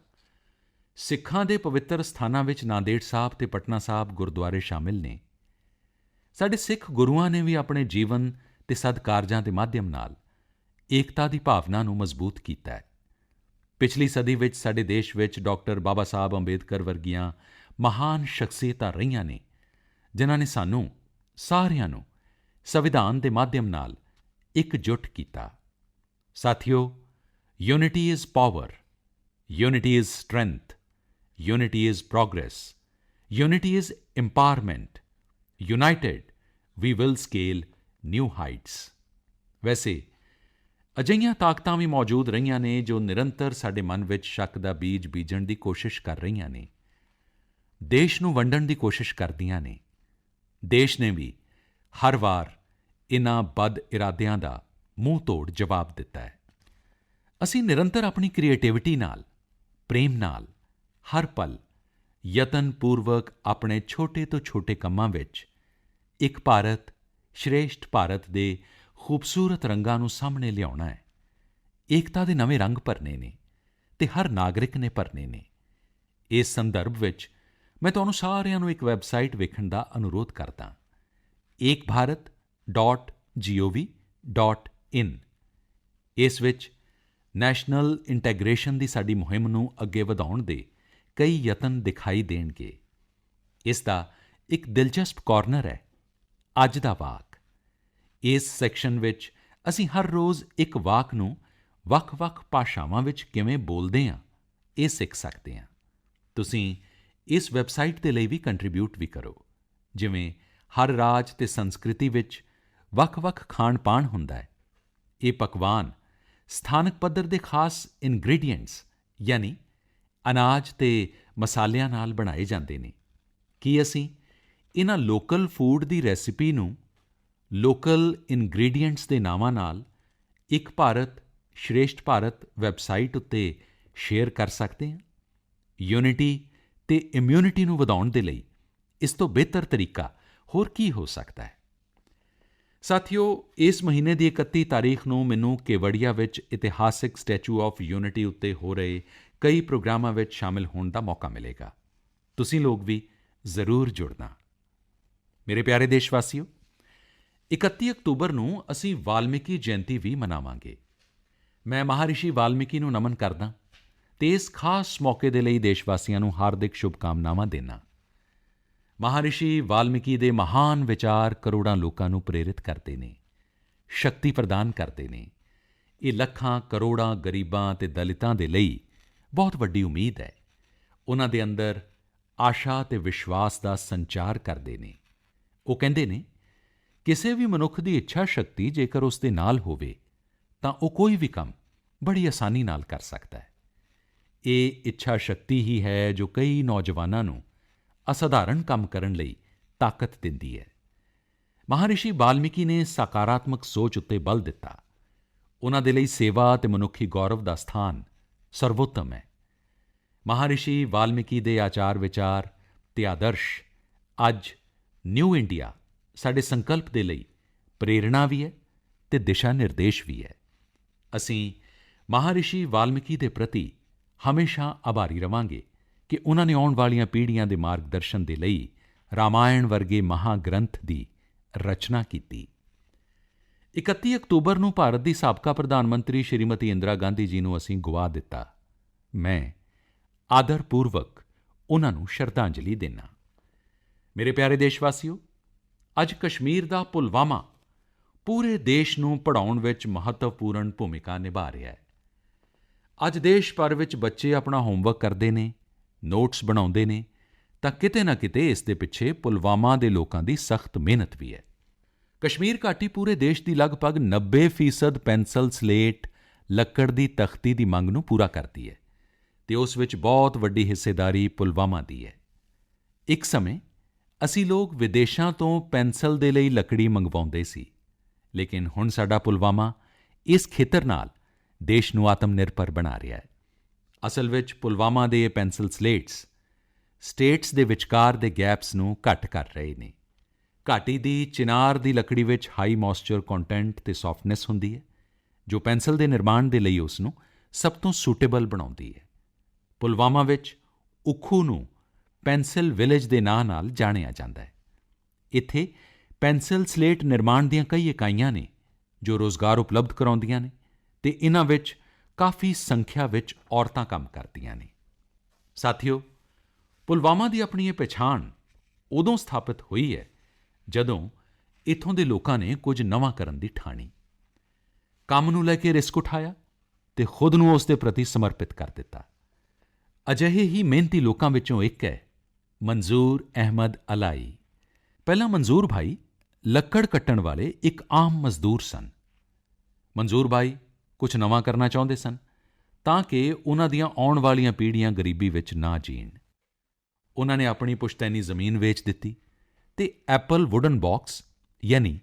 ਸਿੱਖਾਂ ਦੇ ਪਵਿੱਤਰ ਸਥਾਨਾਂ ਵਿੱਚ ਨਾਂਦੇੜ ਸਾਹਿਬ ਅਤੇ ਪਟਨਾ ਸਾਹਿਬ ਗੁਰਦੁਆਰੇ ਸ਼ਾਮਿਲ ਨੇ। ਸਾਡੇ ਸਿੱਖ ਗੁਰੂਆਂ ਨੇ ਵੀ ਆਪਣੇ ਜੀਵਨ ਅਤੇ ਸਦਕਾਰਜਾਂ ਦੇ ਮਾਧਿਅਮ ਨਾਲ ਏਕਤਾ ਦੀ ਭਾਵਨਾ ਨੂੰ ਮਜ਼ਬੂਤ ਕੀਤਾ ਹੈ। ਪਿਛਲੀ ਸਦੀ ਵਿੱਚ ਸਾਡੇ ਦੇਸ਼ ਵਿੱਚ ਡਾਕਟਰ ਬਾਬਾ ਸਾਹਿਬ ਅੰਬੇਦਕਰ ਵਰਗੀਆਂ ਮਹਾਨ ਸ਼ਖਸੀਅਤਾਂ ਰਹੀਆਂ ਨੇ, ਜਿਨ੍ਹਾਂ ਨੇ ਸਾਨੂੰ ਸਾਰਿਆਂ ਨੂੰ ਸੰਵਿਧਾਨ ਦੇ ਮਾਧਿਅਮ ਨਾਲ ਇਕਜੁੱਟ ਕੀਤਾ। ਸਾਥੀਓ, unity is power, unity is strength, unity is progress, unity is empowerment, united we will scale new heights. ਵੈਸੇ ਅਜਿਹੀਆਂ ਤਾਕਤਾਂ ਵੀ ਮੌਜੂਦ ਰਹੀਆਂ ਨੇ ਜੋ ਨਿਰੰਤਰ ਸਾਡੇ ਮਨ ਵਿੱਚ ਸ਼ੱਕ ਦਾ ਬੀਜ ਬੀਜਣ ਦੀ ਕੋਸ਼ਿਸ਼ ਕਰ ਰਹੀਆਂ ਨੇ, ਦੇਸ਼ ਨੂੰ ਵੰਡਣ ਦੀ ਕੋਸ਼ਿਸ਼ ਕਰਦੀਆਂ ਨੇ। ਦੇਸ਼ ਨੇ ਵੀ ਹਰ ਵਾਰ ਇਨ੍ਹਾਂ ਬਦ-ਇਰਾਦਿਆਂ ਦਾ ਮੂੰਹ ਤੋੜ ਜਵਾਬ ਦਿੱਤਾ ਹੈ। ਅਸੀਂ ਨਿਰੰਤਰ ਆਪਣੀ ਕ੍ਰਿਏਟੀਵਿਟੀ ਨਾਲ, ਪ੍ਰੇਮ ਨਾਲ ਹਰ ਪਲ ਯਤਨਪੂਰਵਕ ਆਪਣੇ ਛੋਟੇ ਤੋਂ ਛੋਟੇ ਕੰਮਾਂ ਵਿੱਚ ਇੱਕ ਭਾਰਤ ਸ਼੍ਰੇਸ਼ਠ ਭਾਰਤ ਦੇ ਖੂਬਸੂਰਤ ਰੰਗਾਂ ਨੂੰ ਸਾਹਮਣੇ ਲਿਆਉਣਾ ਹੈ। ਏਕਤਾ ਦੇ ਨਵੇਂ ਰੰਗ ਭਰਨੇ ਨੇ ਅਤੇ ਹਰ ਨਾਗਰਿਕ ਨੇ ਭਰਨੇ ਨੇ। ਇਸ ਸੰਦਰਭ ਵਿੱਚ ਮੈਂ ਤੁਹਾਨੂੰ ਸਾਰਿਆਂ ਨੂੰ ਇੱਕ ਵੈੱਬਸਾਈਟ ਵੇਖਣ ਦਾ ਅਨੁਰੋਧ ਕਰਦਾ, ekbharat.gov.in। ਇਸ ਵਿੱਚ ਨੈਸ਼ਨਲ ਇੰਟੈਗ੍ਰੇਸ਼ਨ ਦੀ ਸਾਡੀ ਮੁਹਿੰਮ ਨੂੰ ਅੱਗੇ ਵਧਾਉਣ ਦੇ ਕਈ ਯਤਨ ਦਿਖਾਈ ਦੇਣਗੇ। ਇਸ ਦਾ ਇੱਕ ਦਿਲਚਸਪ ਕਾਰਨਰ ਹੈ, ਅੱਜ ਦਾ ਵਾਕ। ਇਸ ਸੈਕਸ਼ਨ ਵਿੱਚ ਅਸੀਂ ਹਰ ਰੋਜ਼ ਇੱਕ ਵਾਕ ਨੂੰ ਵੱਖ-ਵੱਖ ਭਾਸ਼ਾਵਾਂ ਵਿੱਚ ਕਿਵੇਂ ਬੋਲਦੇ ਹਾਂ, ਇਹ ਸਿੱਖ ਸਕਦੇ ਹਾਂ। ਤੁਸੀਂ ਇਸ ਵੈੱਬਸਾਈਟ ਦੇ ਲਈ ਵੀ ਕੰਟਰੀਬਿਊਟ ਵੀ ਕਰੋ। ਜਿਵੇਂ ਹਰ ਰਾਜ ਅਤੇ ਸੰਸਕ੍ਰਿਤੀ ਵਿੱਚ ਵੱਖ-ਵੱਖ ਖਾਣ-ਪਾਣ ਹੁੰਦਾ ਹੈ। ਇਹ ਪਕਵਾਨ ਸਥਾਨਕ ਪੱਧਰ ਦੇ ਖਾਸ ਇਨਗਰੀਡੀਐਂਟਸ ਯਾਨੀ ਅਨਾਜ ਅਤੇ ਮਸਾਲਿਆਂ ਨਾਲ ਬਣਾਏ ਜਾਂਦੇ ਨੇ। ਕੀ ਅਸੀਂ ਇਨ੍ਹਾਂ ਲੋਕਲ ਫੂਡ ਦੀ ਰੈਸਿਪੀ ਨੂੰ ਲੋਕਲ ਇਨਗਰੀਡੀਐਂਟਸ ਦੇ ਨਾਵਾਂ ਨਾਲ ਇੱਕ ਭਾਰਤ ਸ਼੍ਰੇਸ਼ਠ ਭਾਰਤ ਵੈੱਬਸਾਈਟ ਉੱਤੇ ਸ਼ੇਅਰ ਕਰ ਸਕਦੇ ਹਾਂ? ਯੂਨਿਟੀ ਅਤੇ ਇਮਿਊਨਿਟੀ ਨੂੰ ਵਧਾਉਣ ਦੇ ਲਈ ਇਸ ਤੋਂ ਬਿਹਤਰ ਤਰੀਕਾ ਹੋਰ ਕੀ ਹੋ ਸਕਦਾ ਹੈ? ਸਾਥੀਓ, ਇਸ ਮਹੀਨੇ ਦੀ 31 ਤਾਰੀਖ ਨੂੰ ਮੈਨੂੰ ਕੇਵੜੀਆ ਵਿੱਚ ਇਤਿਹਾਸਿਕ ਸਟੈਚੂ ਆਫ ਯੂਨਿਟੀ ਉੱਤੇ ਹੋ ਰਹੇ ਕਈ ਪ੍ਰੋਗਰਾਮਾਂ ਵਿੱਚ ਸ਼ਾਮਿਲ ਹੋਣ ਦਾ ਮੌਕਾ ਮਿਲੇਗਾ। ਤੁਸੀਂ ਲੋਕ ਵੀ ਜ਼ਰੂਰ ਜੁੜਨਾ। ਮੇਰੇ ਪਿਆਰੇ ਦੇਸ਼ਵਾਸੀਓ, 31 ਅਕਤੂਬਰ ਨੂੰ ਅਸੀਂ ਵਾਲਮੀਕੀ ਜਯੰਤੀ ਵੀ ਮਨਾਵਾਂਗੇ। ਮੈਂ ਮਹਾਰਿਸ਼ੀ ਵਾਲਮੀਕੀ ਨੂੰ ਨਮਨ ਕਰਦਾ ਅਤੇ ਇਸ ਖਾਸ ਮੌਕੇ ਦੇ ਲਈ ਦੇਸ਼ਵਾਸੀਆਂ ਨੂੰ ਹਾਰਦਿਕ ਸ਼ੁਭਕਾਮਨਾਵਾਂ ਦਿੰਦਾ। ਮਹਾਰਿਸ਼ੀ ਵਾਲਮੀਕੀ ਦੇ ਮਹਾਨ ਵਿਚਾਰ ਕਰੋੜਾਂ ਲੋਕਾਂ ਨੂੰ ਪ੍ਰੇਰਿਤ ਕਰਦੇ ਨੇ, ਸ਼ਕਤੀ ਪ੍ਰਦਾਨ ਕਰਦੇ ਨੇ। ਇਹ ਲੱਖਾਂ ਕਰੋੜਾਂ ਗਰੀਬਾਂ ਅਤੇ ਦਲਿਤਾਂ ਦੇ ਲਈ ਬਹੁਤ ਵੱਡੀ ਉਮੀਦ ਹੈ। ਉਨ੍ਹਾਂ ਦੇ ਅੰਦਰ ਆਸ਼ਾ ਅਤੇ ਵਿਸ਼ਵਾਸ ਦਾ ਸੰਚਾਰ ਕਰਦੇ ਨੇ। ਉਹ ਕਹਿੰਦੇ ਨੇ, ਕਿਸੇ ਵੀ ਮਨੁੱਖ ਦੀ ਇੱਛਾ ਸ਼ਕਤੀ ਜੇਕਰ ਉਸ ਦੇ ਨਾਲ ਹੋਵੇ ਤਾਂ ਉਹ ਕੋਈ ਵੀ ਕੰਮ ਬੜੀ ਆਸਾਨੀ ਨਾਲ ਕਰ ਸਕਦਾ ਹੈ। ਇਹ ਇੱਛਾ ਸ਼ਕਤੀ ਹੀ ਹੈ ਜੋ ਕਈ ਨੌਜਵਾਨਾਂ ਨੂੰ ਅਸਾਧਾਰਣ ਕੰਮ ਕਰਨ ਲਈ ਤਾਕਤ ਦਿੰਦੀ ਹੈ। ਮਹਾਰਿਸ਼ੀ ਵਾਲਮੀਕੀ ਨੇ ਸਕਾਰਾਤਮਕ ਸੋਚ ਉੱਤੇ ਬਲ ਦਿੱਤਾ। ਉਨ੍ਹਾਂ ਦੇ ਲਈ ਸੇਵਾ ਅਤੇ ਮਨੁੱਖੀ ਗੌਰਵ ਦਾ ਸਥਾਨ ਸਰਵੋਤਮ ਹੈ। ਮਹਾਰਿਸ਼ੀ ਵਾਲਮੀਕੀ ਦੇ ਆਚਾਰ ਵਿਚਾਰ ਅਤੇ ਆਦਰਸ਼ ਅੱਜ ਨਿਊ ਇੰਡੀਆ ਸਾਡੇ ਸੰਕਲਪ ਦੇ ਲਈ ਪ੍ਰੇਰਣਾ ਵੀ ਹੈ ਅਤੇ ਦਿਸ਼ਾ ਨਿਰਦੇਸ਼ ਵੀ ਹੈ। ਅਸੀਂ ਮਹਾਰਿਸ਼ੀ ਵਾਲਮੀਕੀ ਦੇ ਪ੍ਰਤੀ ਹਮੇਸ਼ਾ ਆਭਾਰੀ ਰਹਾਂਗੇ ਕਿ ਉਨ੍ਹਾਂ ਨੇ ਆਉਣ ਵਾਲੀਆਂ ਪੀੜ੍ਹੀਆਂ ਦੇ ਮਾਰਗਦਰਸ਼ਨ ਦੇ ਲਈ ਰਾਮਾਇਣ ਵਰਗੇ ਮਹਾਗ੍ਰੰਥ ਦੀ ਰਚਨਾ ਕੀਤੀ। 31 ਅਕਤੂਬਰ ਨੂੰ ਭਾਰਤ ਦੀ ਸਾਬਕਾ ਪ੍ਰਧਾਨ ਮੰਤਰੀ ਸ਼੍ਰੀਮਤੀ ਇੰਦਰਾ ਗਾਂਧੀ ਜੀ ਨੂੰ ਅਸੀਂ ਗੁਆ ਦਿੱਤਾ। ਮੈਂ ਆਦਰਪੂਰਵਕ ਉਨ੍ਹਾਂ ਨੂੰ ਸ਼ਰਧਾਂਜਲੀ ਦਿੰਦਾ। ਮੇਰੇ ਪਿਆਰੇ ਦੇਸ਼ਵਾਸੀਓ, ਅੱਜ ਕਸ਼ਮੀਰ ਦਾ ਪੁਲਵਾਮਾ ਪੂਰੇ ਦੇਸ਼ ਨੂੰ ਪੜ੍ਹਾਉਣ ਵਿੱਚ ਮਹੱਤਵਪੂਰਨ ਭੂਮਿਕਾ ਨਿਭਾ ਰਿਹਾ ਹੈ। ਅੱਜ ਦੇਸ਼ ਭਰ ਵਿੱਚ ਬੱਚੇ ਆਪਣਾ ਹੋਮਵਰਕ ਕਰਦੇ ਨੇ, ਨੋਟਸ ਬਣਾਉਂਦੇ ਨੇ, ਤਾਂ ਕਿਤੇ ਨਾ ਕਿਤੇ ਇਸ ਦੇ ਪਿੱਛੇ ਪੁਲਵਾਮਾ ਦੇ ਲੋਕਾਂ ਦੀ ਸਖਤ ਮਿਹਨਤ ਵੀ ਹੈ। ਕਸ਼ਮੀਰ ਘਾਟੀ ਪੂਰੇ ਦੇਸ਼ ਦੀ ਲਗਭਗ 90% ਪੈਨਸਲ ਸਲੇਟ ਲੱਕੜ ਦੀ ਤਖ਼ਤੀ ਦੀ ਮੰਗ ਨੂੰ ਪੂਰਾ ਕਰਦੀ ਹੈ ਅਤੇ ਉਸ ਵਿੱਚ ਬਹੁਤ ਵੱਡੀ ਹਿੱਸੇਦਾਰੀ ਪੁਲਵਾਮਾ ਦੀ ਹੈ। ਇੱਕ ਸਮੇਂ ਅਸੀਂ ਲੋਕ ਵਿਦੇਸ਼ਾਂ ਤੋਂ ਪੈਨਸਲ ਦੇ ਲਈ ਲੱਕੜੀ ਮੰਗਵਾਉਂਦੇ ਸੀ, ਲੇਕਿਨ ਹੁਣ ਸਾਡਾ ਪੁਲਵਾਮਾ ਇਸ ਖੇਤਰ ਨਾਲ ਦੇਸ਼ ਨੂੰ ਆਤਮ ਨਿਰਭਰ ਬਣਾ ਰਿਹਾ ਹੈ। ਅਸਲ ਵਿੱਚ ਪੁਲਵਾਮਾ ਦੇ ਇਹ ਪੈਨਸਿਲ ਸਲੇਟਸ ਸਟੇਟਸ ਦੇ ਵਿਚਕਾਰ ਦੇ ਗੈਪਸ ਨੂੰ ਘੱਟ ਕਰ ਰਹੇ ਨੇ। ਘਾਟੀ ਦੀ ਚਿਨਾਰ ਦੀ ਲੱਕੜੀ ਵਿੱਚ ਹਾਈ ਮੋਇਸਚਰ ਕੰਟੈਂਟ ਅਤੇ ਸੌਫਟਨੈਸ ਹੁੰਦੀ ਹੈ, ਜੋ ਪੈਨਸਿਲ ਦੇ ਨਿਰਮਾਣ ਦੇ ਲਈ ਉਸ ਨੂੰ ਸਭ ਤੋਂ ਸੂਟੇਬਲ ਬਣਾਉਂਦੀ ਹੈ। ਪੁਲਵਾਮਾ ਵਿੱਚ ਉਖੂ ਨੂੰ ਪੈਨਸਿਲ ਵਿਲੇਜ ਦੇ ਨਾਂ ਨਾਲ ਜਾਣਿਆ ਜਾਂਦਾ ਹੈ। ਇੱਥੇ ਪੈਨਸਿਲ ਸਲੇਟ ਨਿਰਮਾਣ ਦੀਆਂ ਕਈ ਇਕਾਈਆਂ ਨੇ ਜੋ ਰੋਜ਼ਗਾਰ ਉਪਲਬਧ ਕਰਾਉਂਦੀਆਂ ਨੇ ਅਤੇ ਇਨ੍ਹਾਂ ਵਿੱਚ ਕਾਫੀ ਸੰਖਿਆ ਵਿੱਚ ਔਰਤਾਂ ਕੰਮ ਕਰਦੀਆਂ ਨੇ। ਸਾਥੀਓ, ਪੁਲਵਾਮਾ ਦੀ ਆਪਣੀ ਇਹ ਪਛਾਣ ਉਦੋਂ ਸਥਾਪਿਤ ਹੋਈ ਹੈ ਜਦੋਂ ਇੱਥੋਂ ਦੇ ਲੋਕਾਂ ਨੇ ਕੁਝ ਨਵਾਂ ਕਰਨ ਦੀ ਠਾਣੀ, ਕੰਮ ਨੂੰ ਲੈ ਕੇ ਰਿਸਕ ਉਠਾਇਆ ਅਤੇ ਖੁਦ ਨੂੰ ਉਸ ਦੇ ਪ੍ਰਤੀ ਸਮਰਪਿਤ ਕਰ ਦਿੱਤਾ। ਅਜਿਹੇ ਹੀ ਮਿਹਨਤੀ ਲੋਕਾਂ ਵਿੱਚੋਂ ਇੱਕ ਹੈ ਮੰਜ਼ੂਰ ਅਹਿਮਦ ਅਲਾਈ। ਪਹਿਲਾਂ ਮੰਜ਼ੂਰ ਭਾਈ ਲੱਕੜ ਕੱਟਣ ਵਾਲੇ ਇੱਕ ਆਮ ਮਜ਼ਦੂਰ ਸਨ। ਮੰਜ਼ੂਰ ਭਾਈ ਕੁਝ ਨਵਾਂ ਕਰਨਾ ਚਾਹੁੰਦੇ ਸਨ ਤਾਂ ਕਿ ਉਨ੍ਹਾਂ ਦੀਆਂ ਆਉਣ ਵਾਲੀਆਂ ਪੀੜ੍ਹੀਆਂ ਗਰੀਬੀ ਵਿੱਚ ਨਾ ਜੀਣ। ਉਨ੍ਹਾਂ ਨੇ ਆਪਣੀ ਪੁਸ਼ਤੈਨੀ ਜ਼ਮੀਨ ਵੇਚ ਦਿੱਤੀ ਅਤੇ ਐਪਲ ਵੁਡਨ ਬਾਕਸ ਯਾਨੀ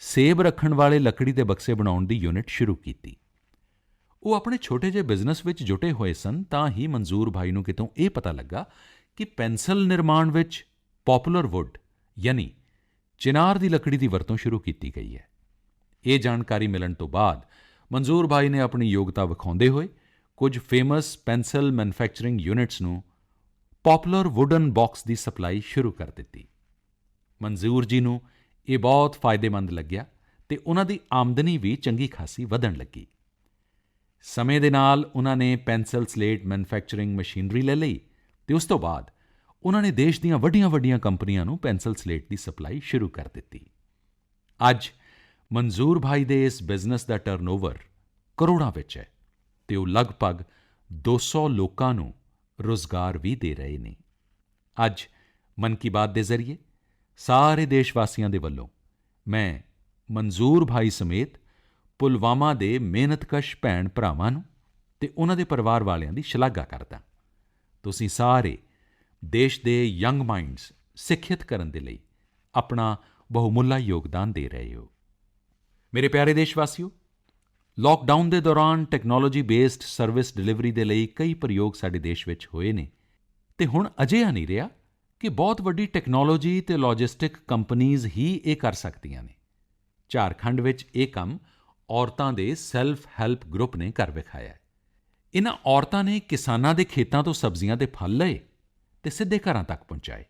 ਸੇਬ ਰੱਖਣ ਵਾਲੇ ਲੱਕੜੀ ਦੇ ਬਕਸੇ ਬਣਾਉਣ ਦੀ ਯੂਨਿਟ ਸ਼ੁਰੂ ਕੀਤੀ। ਉਹ ਆਪਣੇ ਛੋਟੇ ਜਿਹੇ ਬਿਜ਼ਨਸ ਵਿੱਚ ਜੁਟੇ ਹੋਏ ਸਨ ਤਾਂ ਹੀ ਮੰਜ਼ੂਰ ਭਾਈ ਨੂੰ ਕਿਤੋਂ ਇਹ ਪਤਾ ਲੱਗਾ ਕਿ ਪੈਨਸਿਲ ਨਿਰਮਾਣ ਵਿੱਚ ਪੌਪੂਲਰ ਵੁੱਡ ਯਾਨੀ ਚਿਨਾਰ ਦੀ ਲੱਕੜੀ ਦੀ ਵਰਤੋਂ ਸ਼ੁਰੂ ਕੀਤੀ ਗਈ ਹੈ। ਇਹ ਜਾਣਕਾਰੀ ਮਿਲਣ ਤੋਂ ਬਾਅਦ ਮੰਜ਼ੂਰ ਭਾਈ ਨੇ ਆਪਣੀ ਯੋਗਤਾ ਵਿਖਾਉਂਦੇ ਹੋਏ ਕੁਝ ਫੇਮਸ ਪੈਨਸਿਲ ਮੈਨੂਫੈਕਚਰਿੰਗ ਯੂਨਿਟਸ ਨੂੰ ਪੌਪੂਲਰ ਵੁਡਨ ਬਾਕਸ ਦੀ ਸਪਲਾਈ ਸ਼ੁਰੂ ਕਰ ਦਿੱਤੀ। ਮੰਜ਼ੂਰ ਜੀ ਨੂੰ ਇਹ ਬਹੁਤ ਫਾਇਦੇਮੰਦ ਲੱਗਿਆ ਅਤੇ ਉਨ੍ਹਾਂ ਦੀ ਆਮਦਨੀ ਵੀ ਚੰਗੀ ਖਾਸੀ ਵਧਣ ਲੱਗੀ। ਸਮੇਂ ਦੇ ਨਾਲ ਉਨ੍ਹਾਂ ਨੇ ਪੈਨਸਿਲ ਸਲੇਟ ਮੈਨੂਫੈਕਚਰਿੰਗ ਮਸ਼ੀਨਰੀ ਲੈ ਲਈ ਅਤੇ ਉਸ ਤੋਂ ਬਾਅਦ ਉਨ੍ਹਾਂ ਨੇ ਦੇਸ਼ ਦੀਆਂ ਵੱਡੀਆਂ ਕੰਪਨੀਆਂ ਨੂੰ ਪੈਨਸਿਲ ਸਲੇਟ ਦੀ ਸਪਲਾਈ ਸ਼ੁਰੂ ਕਰ ਦਿੱਤੀ। ਅੱਜ ਮੰਜ਼ੂਰ ਭਾਈ ਦੇ ਇਸ ਬਿਜ਼ਨਸ ਦਾ ਟਰਨਓਵਰ ਕਰੋੜਾਂ ਵਿੱਚ ਹੈ ਅਤੇ ਉਹ ਲਗਭਗ 200 ਲੋਕਾਂ ਨੂੰ ਰੁਜ਼ਗਾਰ ਵੀ ਦੇ ਰਹੇ ਨੇ। ਅੱਜ ਮਨ ਕੀ ਬਾਤ ਦੇ ਜ਼ਰੀਏ ਸਾਰੇ ਦੇਸ਼ ਵਾਸੀਆਂ ਦੇ ਵੱਲੋਂ ਮੈਂ ਮੰਜ਼ੂਰ ਭਾਈ ਸਮੇਤ ਪੁਲਵਾਮਾ ਦੇ ਮਿਹਨਤਕਸ਼ ਭੈਣ ਭਰਾਵਾਂ ਨੂੰ ਅਤੇ ਉਨ੍ਹਾਂ ਦੇ ਪਰਿਵਾਰ ਵਾਲਿਆਂ ਦੀ ਸ਼ਲਾਘਾ ਕਰਦਾ। ਤੁਸੀਂ ਸਾਰੇ ਦੇਸ਼ ਦੇ ਯੰਗ ਮਾਈਂਡਸ ਸਿੱਖਿਅਤ ਕਰਨ ਦੇ ਲਈ ਆਪਣਾ ਬਹੁਮੁੱਲਾ ਯੋਗਦਾਨ ਦੇ ਰਹੇ ਹੋ। ਮੇਰੇ ਪਿਆਰੇ ਦੇਸ਼ ਵਾਸੀਓ, ਲਾਕਡਾਊਨ ਦੇ ਦੌਰਾਨ ਟੈਕਨੋਲੋਜੀ ਬੇਸਡ ਸਰਵਿਸ ਡਿਲੀਵਰੀ ਦੇ ਲਈ ਕਈ ਪ੍ਰਯੋਗ ਸਾਡੇ ਦੇਸ਼ ਵਿੱਚ ਹੋਏ ਨੇ ਅਤੇ ਹੁਣ ਅਜਿਹਾ ਨਹੀਂ ਰਿਹਾ ਕਿ ਬਹੁਤ ਵੱਡੀ ਟੈਕਨੋਲੋਜੀ ਅਤੇ ਲੌਜਿਸਟਿਕ ਕੰਪਨੀਜ਼ ਹੀ ਇਹ ਕਰ ਸਕਦੀਆਂ ਨੇ। ਝਾਰਖੰਡ ਵਿੱਚ ਇਹ ਕੰਮ ਔਰਤਾਂ ਦੇ ਸੈਲਫ ਹੈਲਪ ਗਰੁੱਪ ਨੇ ਕਰ ਵਿਖਾਇਆ ਹੈ। ਇਨ੍ਹਾਂ ਔਰਤਾਂ ਨੇ ਕਿਸਾਨਾਂ ਦੇ ਖੇਤਾਂ ਤੋਂ ਸਬਜ਼ੀਆਂ ਦੇ ਫਲ ਲਏ ਅਤੇ ਸਿੱਧੇ ਘਰਾਂ ਤੱਕ ਪਹੁੰਚਾਏ।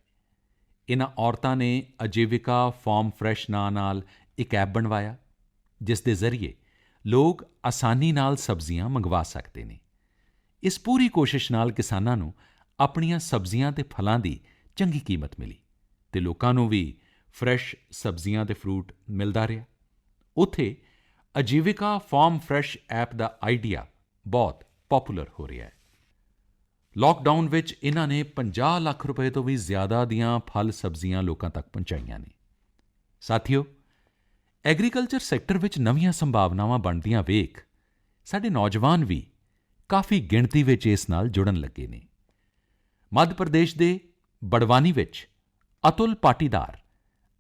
ਇਨ੍ਹਾਂ ਔਰਤਾਂ ਨੇ ਆਜੀਵਿਕਾ ਫਾਰਮ ਫਰੈਸ਼ ਨਾਂ ਨਾਲ ਇੱਕ ਐਪ ਬਣਵਾਇਆ ਜਿਸ ਦੇ ਜ਼ਰੀਏ ਲੋਕ ਆਸਾਨੀ ਨਾਲ ਸਬਜ਼ੀਆਂ ਮੰਗਵਾ ਸਕਦੇ ਨੇ। ਇਸ ਪੂਰੀ ਕੋਸ਼ਿਸ਼ ਨਾਲ ਕਿਸਾਨਾਂ ਨੂੰ ਆਪਣੀਆਂ ਸਬਜ਼ੀਆਂ ਅਤੇ ਫਲਾਂ ਦੀ ਚੰਗੀ ਕੀਮਤ ਮਿਲੀ ਅਤੇ ਲੋਕਾਂ ਨੂੰ ਵੀ ਫਰੈਸ਼ ਸਬਜ਼ੀਆਂ ਅਤੇ ਫਰੂਟ ਮਿਲਦਾ ਰਿਹਾ। ਉੱਥੇ ਆਜੀਵਿਕਾ ਫਾਰਮ ਫਰੈਸ਼ ਐਪ ਦਾ ਆਈਡੀਆ ਬਹੁਤ ਪੌਪੂਲਰ ਹੋ ਰਿਹਾ ਹੈ। ਲਾਕਡਾਊਨ ਵਿੱਚ ਇਨ੍ਹਾਂ ਨੇ 50 ਲੱਖ ਰੁਪਏ ਤੋਂ ਵੀ ਜ਼ਿਆਦਾ ਦੀਆਂ ਫਲ ਸਬਜ਼ੀਆਂ ਲੋਕਾਂ ਤੱਕ ਪਹੁੰਚਾਈਆਂ ਨੇ। ਸਾਥੀਓ, ਐਗਰੀਕਲਚਰ ਸੈਕਟਰ ਵਿੱਚ ਨਵੀਆਂ ਸੰਭਾਵਨਾਵਾਂ ਬਣਦੀਆਂ ਵੇਖ ਸਾਡੇ ਨੌਜਵਾਨ ਵੀ ਕਾਫੀ ਗਿਣਤੀ ਵਿੱਚ ਇਸ ਨਾਲ ਜੁੜਨ ਲੱਗੇ ਨੇ। ਮੱਧ ਪ੍ਰਦੇਸ਼ ਦੇ ਬੜਵਾਨੀ ਵਿੱਚ ਅਤੁਲ ਪਾਟੀਦਾਰ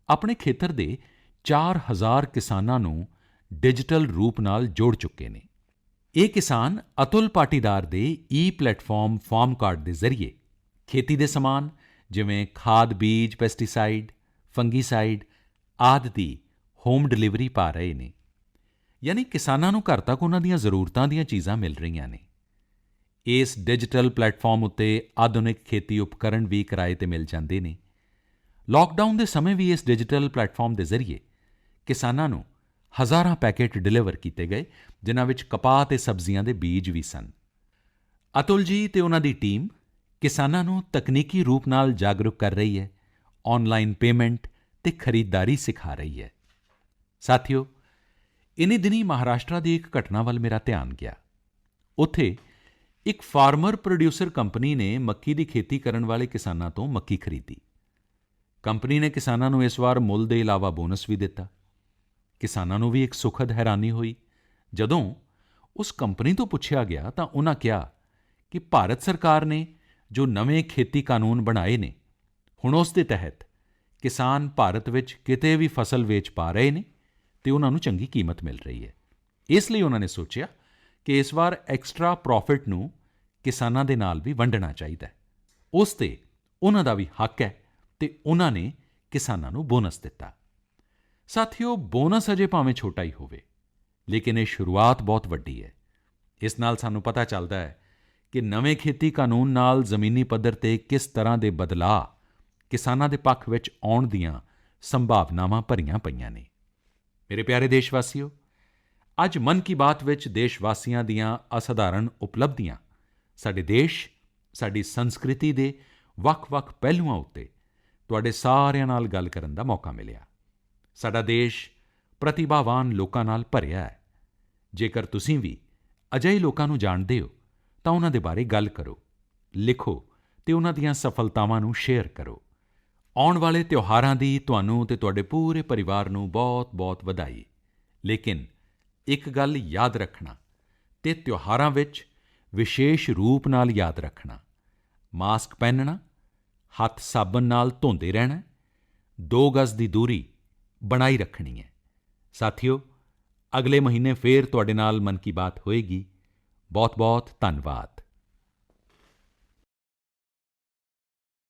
ਆਪਣੇ ਖੇਤਰ ਦੇ 4000 ਕਿਸਾਨਾਂ ਨੂੰ ਡਿਜੀਟਲ ਰੂਪ ਨਾਲ ਜੋੜ ਚੁੱਕੇ ਨੇ। ਇਹ ਕਿਸਾਨ ਅਤੁਲ ਪਾਟੀਦਾਰ ਦੇ ਪਲੈਟਫਾਰਮ ਫਾਰਮ ਕਾਰਡ ਦੇ ਜ਼ਰੀਏ ਖੇਤੀ ਦੇ ਸਮਾਨ ਜਿਵੇਂ ਖਾਦ ਬੀਜ ਪੈਸਟੀਸਾਈਡ ਫੰਗੀਸਾਈਡ ਆਦਿ ਦੀ ਹੋਮ ਡਿਲੀਵਰੀ ਪਾ ਰਹੇ ਨੇ। ਯਾਨੀ ਕਿਸਾਨਾਂ ਨੂੰ ਘਰ ਤੱਕ ਉਨ੍ਹਾਂ ਦੀਆਂ ਜ਼ਰੂਰਤਾਂ ਦੀਆਂ ਚੀਜ਼ਾਂ ਮਿਲ ਰਹੀਆਂ ਨੇ। ਇਸ ਡਿਜੀਟਲ ਪਲੈਟਫਾਰਮ ਉੱਤੇ ਆਧੁਨਿਕ ਖੇਤੀ ਉਪਕਰਣ ਵੀ ਕਿਰਾਏ 'ਤੇ ਮਿਲ ਜਾਂਦੇ ਨੇ। ਲਾਕਡਾਊਨ ਦੇ ਸਮੇਂ ਵੀ ਇਸ ਡਿਜੀਟਲ ਪਲੈਟਫਾਰਮ ਦੇ ਜ਼ਰੀਏ ਕਿਸਾਨਾਂ ਨੂੰ ਹਜ਼ਾਰਾਂ ਪੈਕੇਟ ਡਿਲੀਵਰ ਕੀਤੇ ਗਏ ਜਿਨ੍ਹਾਂ ਵਿੱਚ ਕਪਾਹ ਅਤੇ ਸਬਜ਼ੀਆਂ ਦੇ ਬੀਜ ਵੀ ਸਨ। ਅਤੁਲ ਜੀ ਅਤੇ ਉਨ੍ਹਾਂ ਦੀ ਟੀਮ ਕਿਸਾਨਾਂ ਨੂੰ ਤਕਨੀਕੀ ਰੂਪ ਨਾਲ ਜਾਗਰੂਕ ਕਰ ਰਹੀ ਹੈ, ਆਨਲਾਈਨ ਪੇਮੈਂਟ ਅਤੇ ਖਰੀਦਦਾਰੀ ਸਿਖਾ ਰਹੀ ਹੈ। ਸਾਥੀਓ, ਇਨ੍ਹੀਂ ਦਿਨੀਂ ਮਹਾਰਾਸ਼ਟਰ ਦੀ ਇੱਕ ਘਟਨਾ ਵੱਲ ਮੇਰਾ ਧਿਆਨ ਗਿਆ। ਉੱਥੇ ਇੱਕ ਫਾਰਮਰ ਪ੍ਰੋਡਿਊਸਰ ਕੰਪਨੀ ਨੇ ਮੱਕੀ ਦੀ ਖੇਤੀ ਕਰਨ ਵਾਲੇ ਕਿਸਾਨਾਂ ਤੋਂ ਮੱਕੀ ਖਰੀਦੀ। ਕੰਪਨੀ ਨੇ ਕਿਸਾਨਾਂ ਨੂੰ ਇਸ ਵਾਰ ਮੁੱਲ ਦੇ ਇਲਾਵਾ ਬੋਨਸ ਵੀ ਦਿੱਤਾ। ਕਿਸਾਨਾਂ ਨੂੰ ਵੀ ਇੱਕ ਸੁਖਦ ਹੈਰਾਨੀ ਹੋਈ ਜਦੋਂ ਉਸ ਕੰਪਨੀ ਤੋਂ ਪੁੱਛਿਆ ਗਿਆ ਤਾਂ ਉਨ੍ਹਾਂ ਕਿਹਾ ਕਿ ਭਾਰਤ ਸਰਕਾਰ ਨੇ ਜੋ ਨਵੇਂ ਖੇਤੀ ਕਾਨੂੰਨ ਬਣਾਏ ਨੇ, ਹੁਣ ਉਸ ਦੇ ਤਹਿਤ ਕਿਸਾਨ ਭਾਰਤ ਵਿੱਚ ਕਿਤੇ ਵੀ ਫਸਲ ਵੇਚ ਪਾ ਰਹੇ ਨੇ ਅਤੇ ਉਨ੍ਹਾਂ ਨੂੰ ਚੰਗੀ ਕੀਮਤ ਮਿਲ ਰਹੀ ਹੈ। ਇਸ ਲਈ ਉਹਨਾਂ ਨੇ ਸੋਚਿਆ ਕਿ ਇਸ ਵਾਰ ਐਕਸਟਰਾ ਪ੍ਰੋਫਿਟ ਨੂੰ ਕਿਸਾਨਾਂ ਦੇ ਨਾਲ ਵੀ ਵੰਡਣਾ ਚਾਹੀਦਾ ਹੈ। ਉਸ 'ਤੇ ਉਹਨਾਂ ਦਾ ਵੀ ਹੱਕ ਹੈ ਅਤੇ ਉਹਨਾਂ ਨੇ ਕਿਸਾਨਾਂ ਨੂੰ ਬੋਨਸ ਦਿੱਤਾ। ਸਾਥੀਓ, ਬੋਨਸ ਅਜੇ ਭਾਵੇਂ ਛੋਟਾ ਹੀ ਹੋਵੇ, ਲੇਕਿਨ ਇਹ ਸ਼ੁਰੂਆਤ ਬਹੁਤ ਵੱਡੀ ਹੈ। ਇਸ ਨਾਲ ਸਾਨੂੰ ਪਤਾ ਚੱਲਦਾ ਹੈ ਕਿ ਨਵੇਂ ਖੇਤੀ ਕਾਨੂੰਨ ਨਾਲ ਜ਼ਮੀਨੀ ਪੱਧਰ 'ਤੇ ਕਿਸ ਤਰ੍ਹਾਂ ਦੇ ਬਦਲਾਅ ਕਿਸਾਨਾਂ ਦੇ ਪੱਖ ਵਿੱਚ ਆਉਣ ਦੀਆਂ ਸੰਭਾਵਨਾਵਾਂ ਭਰੀਆਂ ਪਈਆਂ ਨੇ। ਮੇਰੇ ਪਿਆਰੇ ਦੇਸ਼ਵਾਸੀਓ, ਅੱਜ ਮਨ ਕੀ ਬਾਤ ਵਿੱਚ ਦੇਸ਼ ਵਾਸੀਆਂ ਦੀਆਂ ਅਸਾਧਾਰਣ ਉਪਲਬਧੀਆਂ, ਸਾਡੇ ਦੇਸ਼, ਸਾਡੀ ਸੰਸਕ੍ਰਿਤੀ ਦੇ ਵੱਖ-ਵੱਖ ਪਹਿਲੂਆਂ ਉੱਤੇ ਤੁਹਾਡੇ ਸਾਰਿਆਂ ਨਾਲ ਗੱਲ ਕਰਨ ਦਾ ਮੌਕਾ ਮਿਲਿਆ। ਸਾਡਾ ਦੇਸ਼ ਪ੍ਰਤਿਭਾਵਾਨ ਲੋਕਾਂ ਨਾਲ ਭਰਿਆ ਹੈ। ਜੇਕਰ ਤੁਸੀਂ ਵੀ ਅਜਿਹੇ ਲੋਕਾਂ ਨੂੰ ਜਾਣਦੇ ਹੋ ਤਾਂ ਉਹਨਾਂ ਦੇ ਬਾਰੇ ਗੱਲ ਕਰੋ, ਲਿਖੋ ਅਤੇ ਉਹਨਾਂ ਦੀਆਂ ਸਫਲਤਾਵਾਂ ਨੂੰ ਸ਼ੇਅਰ ਕਰੋ। ਆਉਣ ਵਾਲੇ ਤਿਉਹਾਰਾਂ ਦੀ ਤੁਹਾਨੂੰ ਅਤੇ ਤੁਹਾਡੇ ਪੂਰੇ ਪਰਿਵਾਰ ਨੂੰ ਬਹੁਤ-ਬਹੁਤ ਵਧਾਈ। ਲੇਕਿਨ ਇੱਕ ਗੱਲ ਯਾਦ ਰੱਖਣਾ ਅਤੇ ਤਿਉਹਾਰਾਂ ਵਿੱਚ ਵਿਸ਼ੇਸ਼ ਰੂਪ ਨਾਲ ਯਾਦ ਰੱਖਣਾ, ਮਾਸਕ ਪਹਿਨਣਾ, ਹੱਥ ਸਾਬਣ ਨਾਲ ਧੋਂਦੇ ਰਹਿਣਾ, 2 ਗਜ਼ ਦੀ ਦੂਰੀ ਬਣਾਈ ਰੱਖਣੀ ਹੈ। ਸਾਥੀਓ, ਅਗਲੇ ਮਹੀਨੇ ਫੇਰ ਤੁਹਾਡੇ ਨਾਲ ਮਨ ਕੀ ਬਾਤ ਹੋਏਗੀ। ਬਹੁਤ-ਬਹੁਤ ਧੰਨਵਾਦ।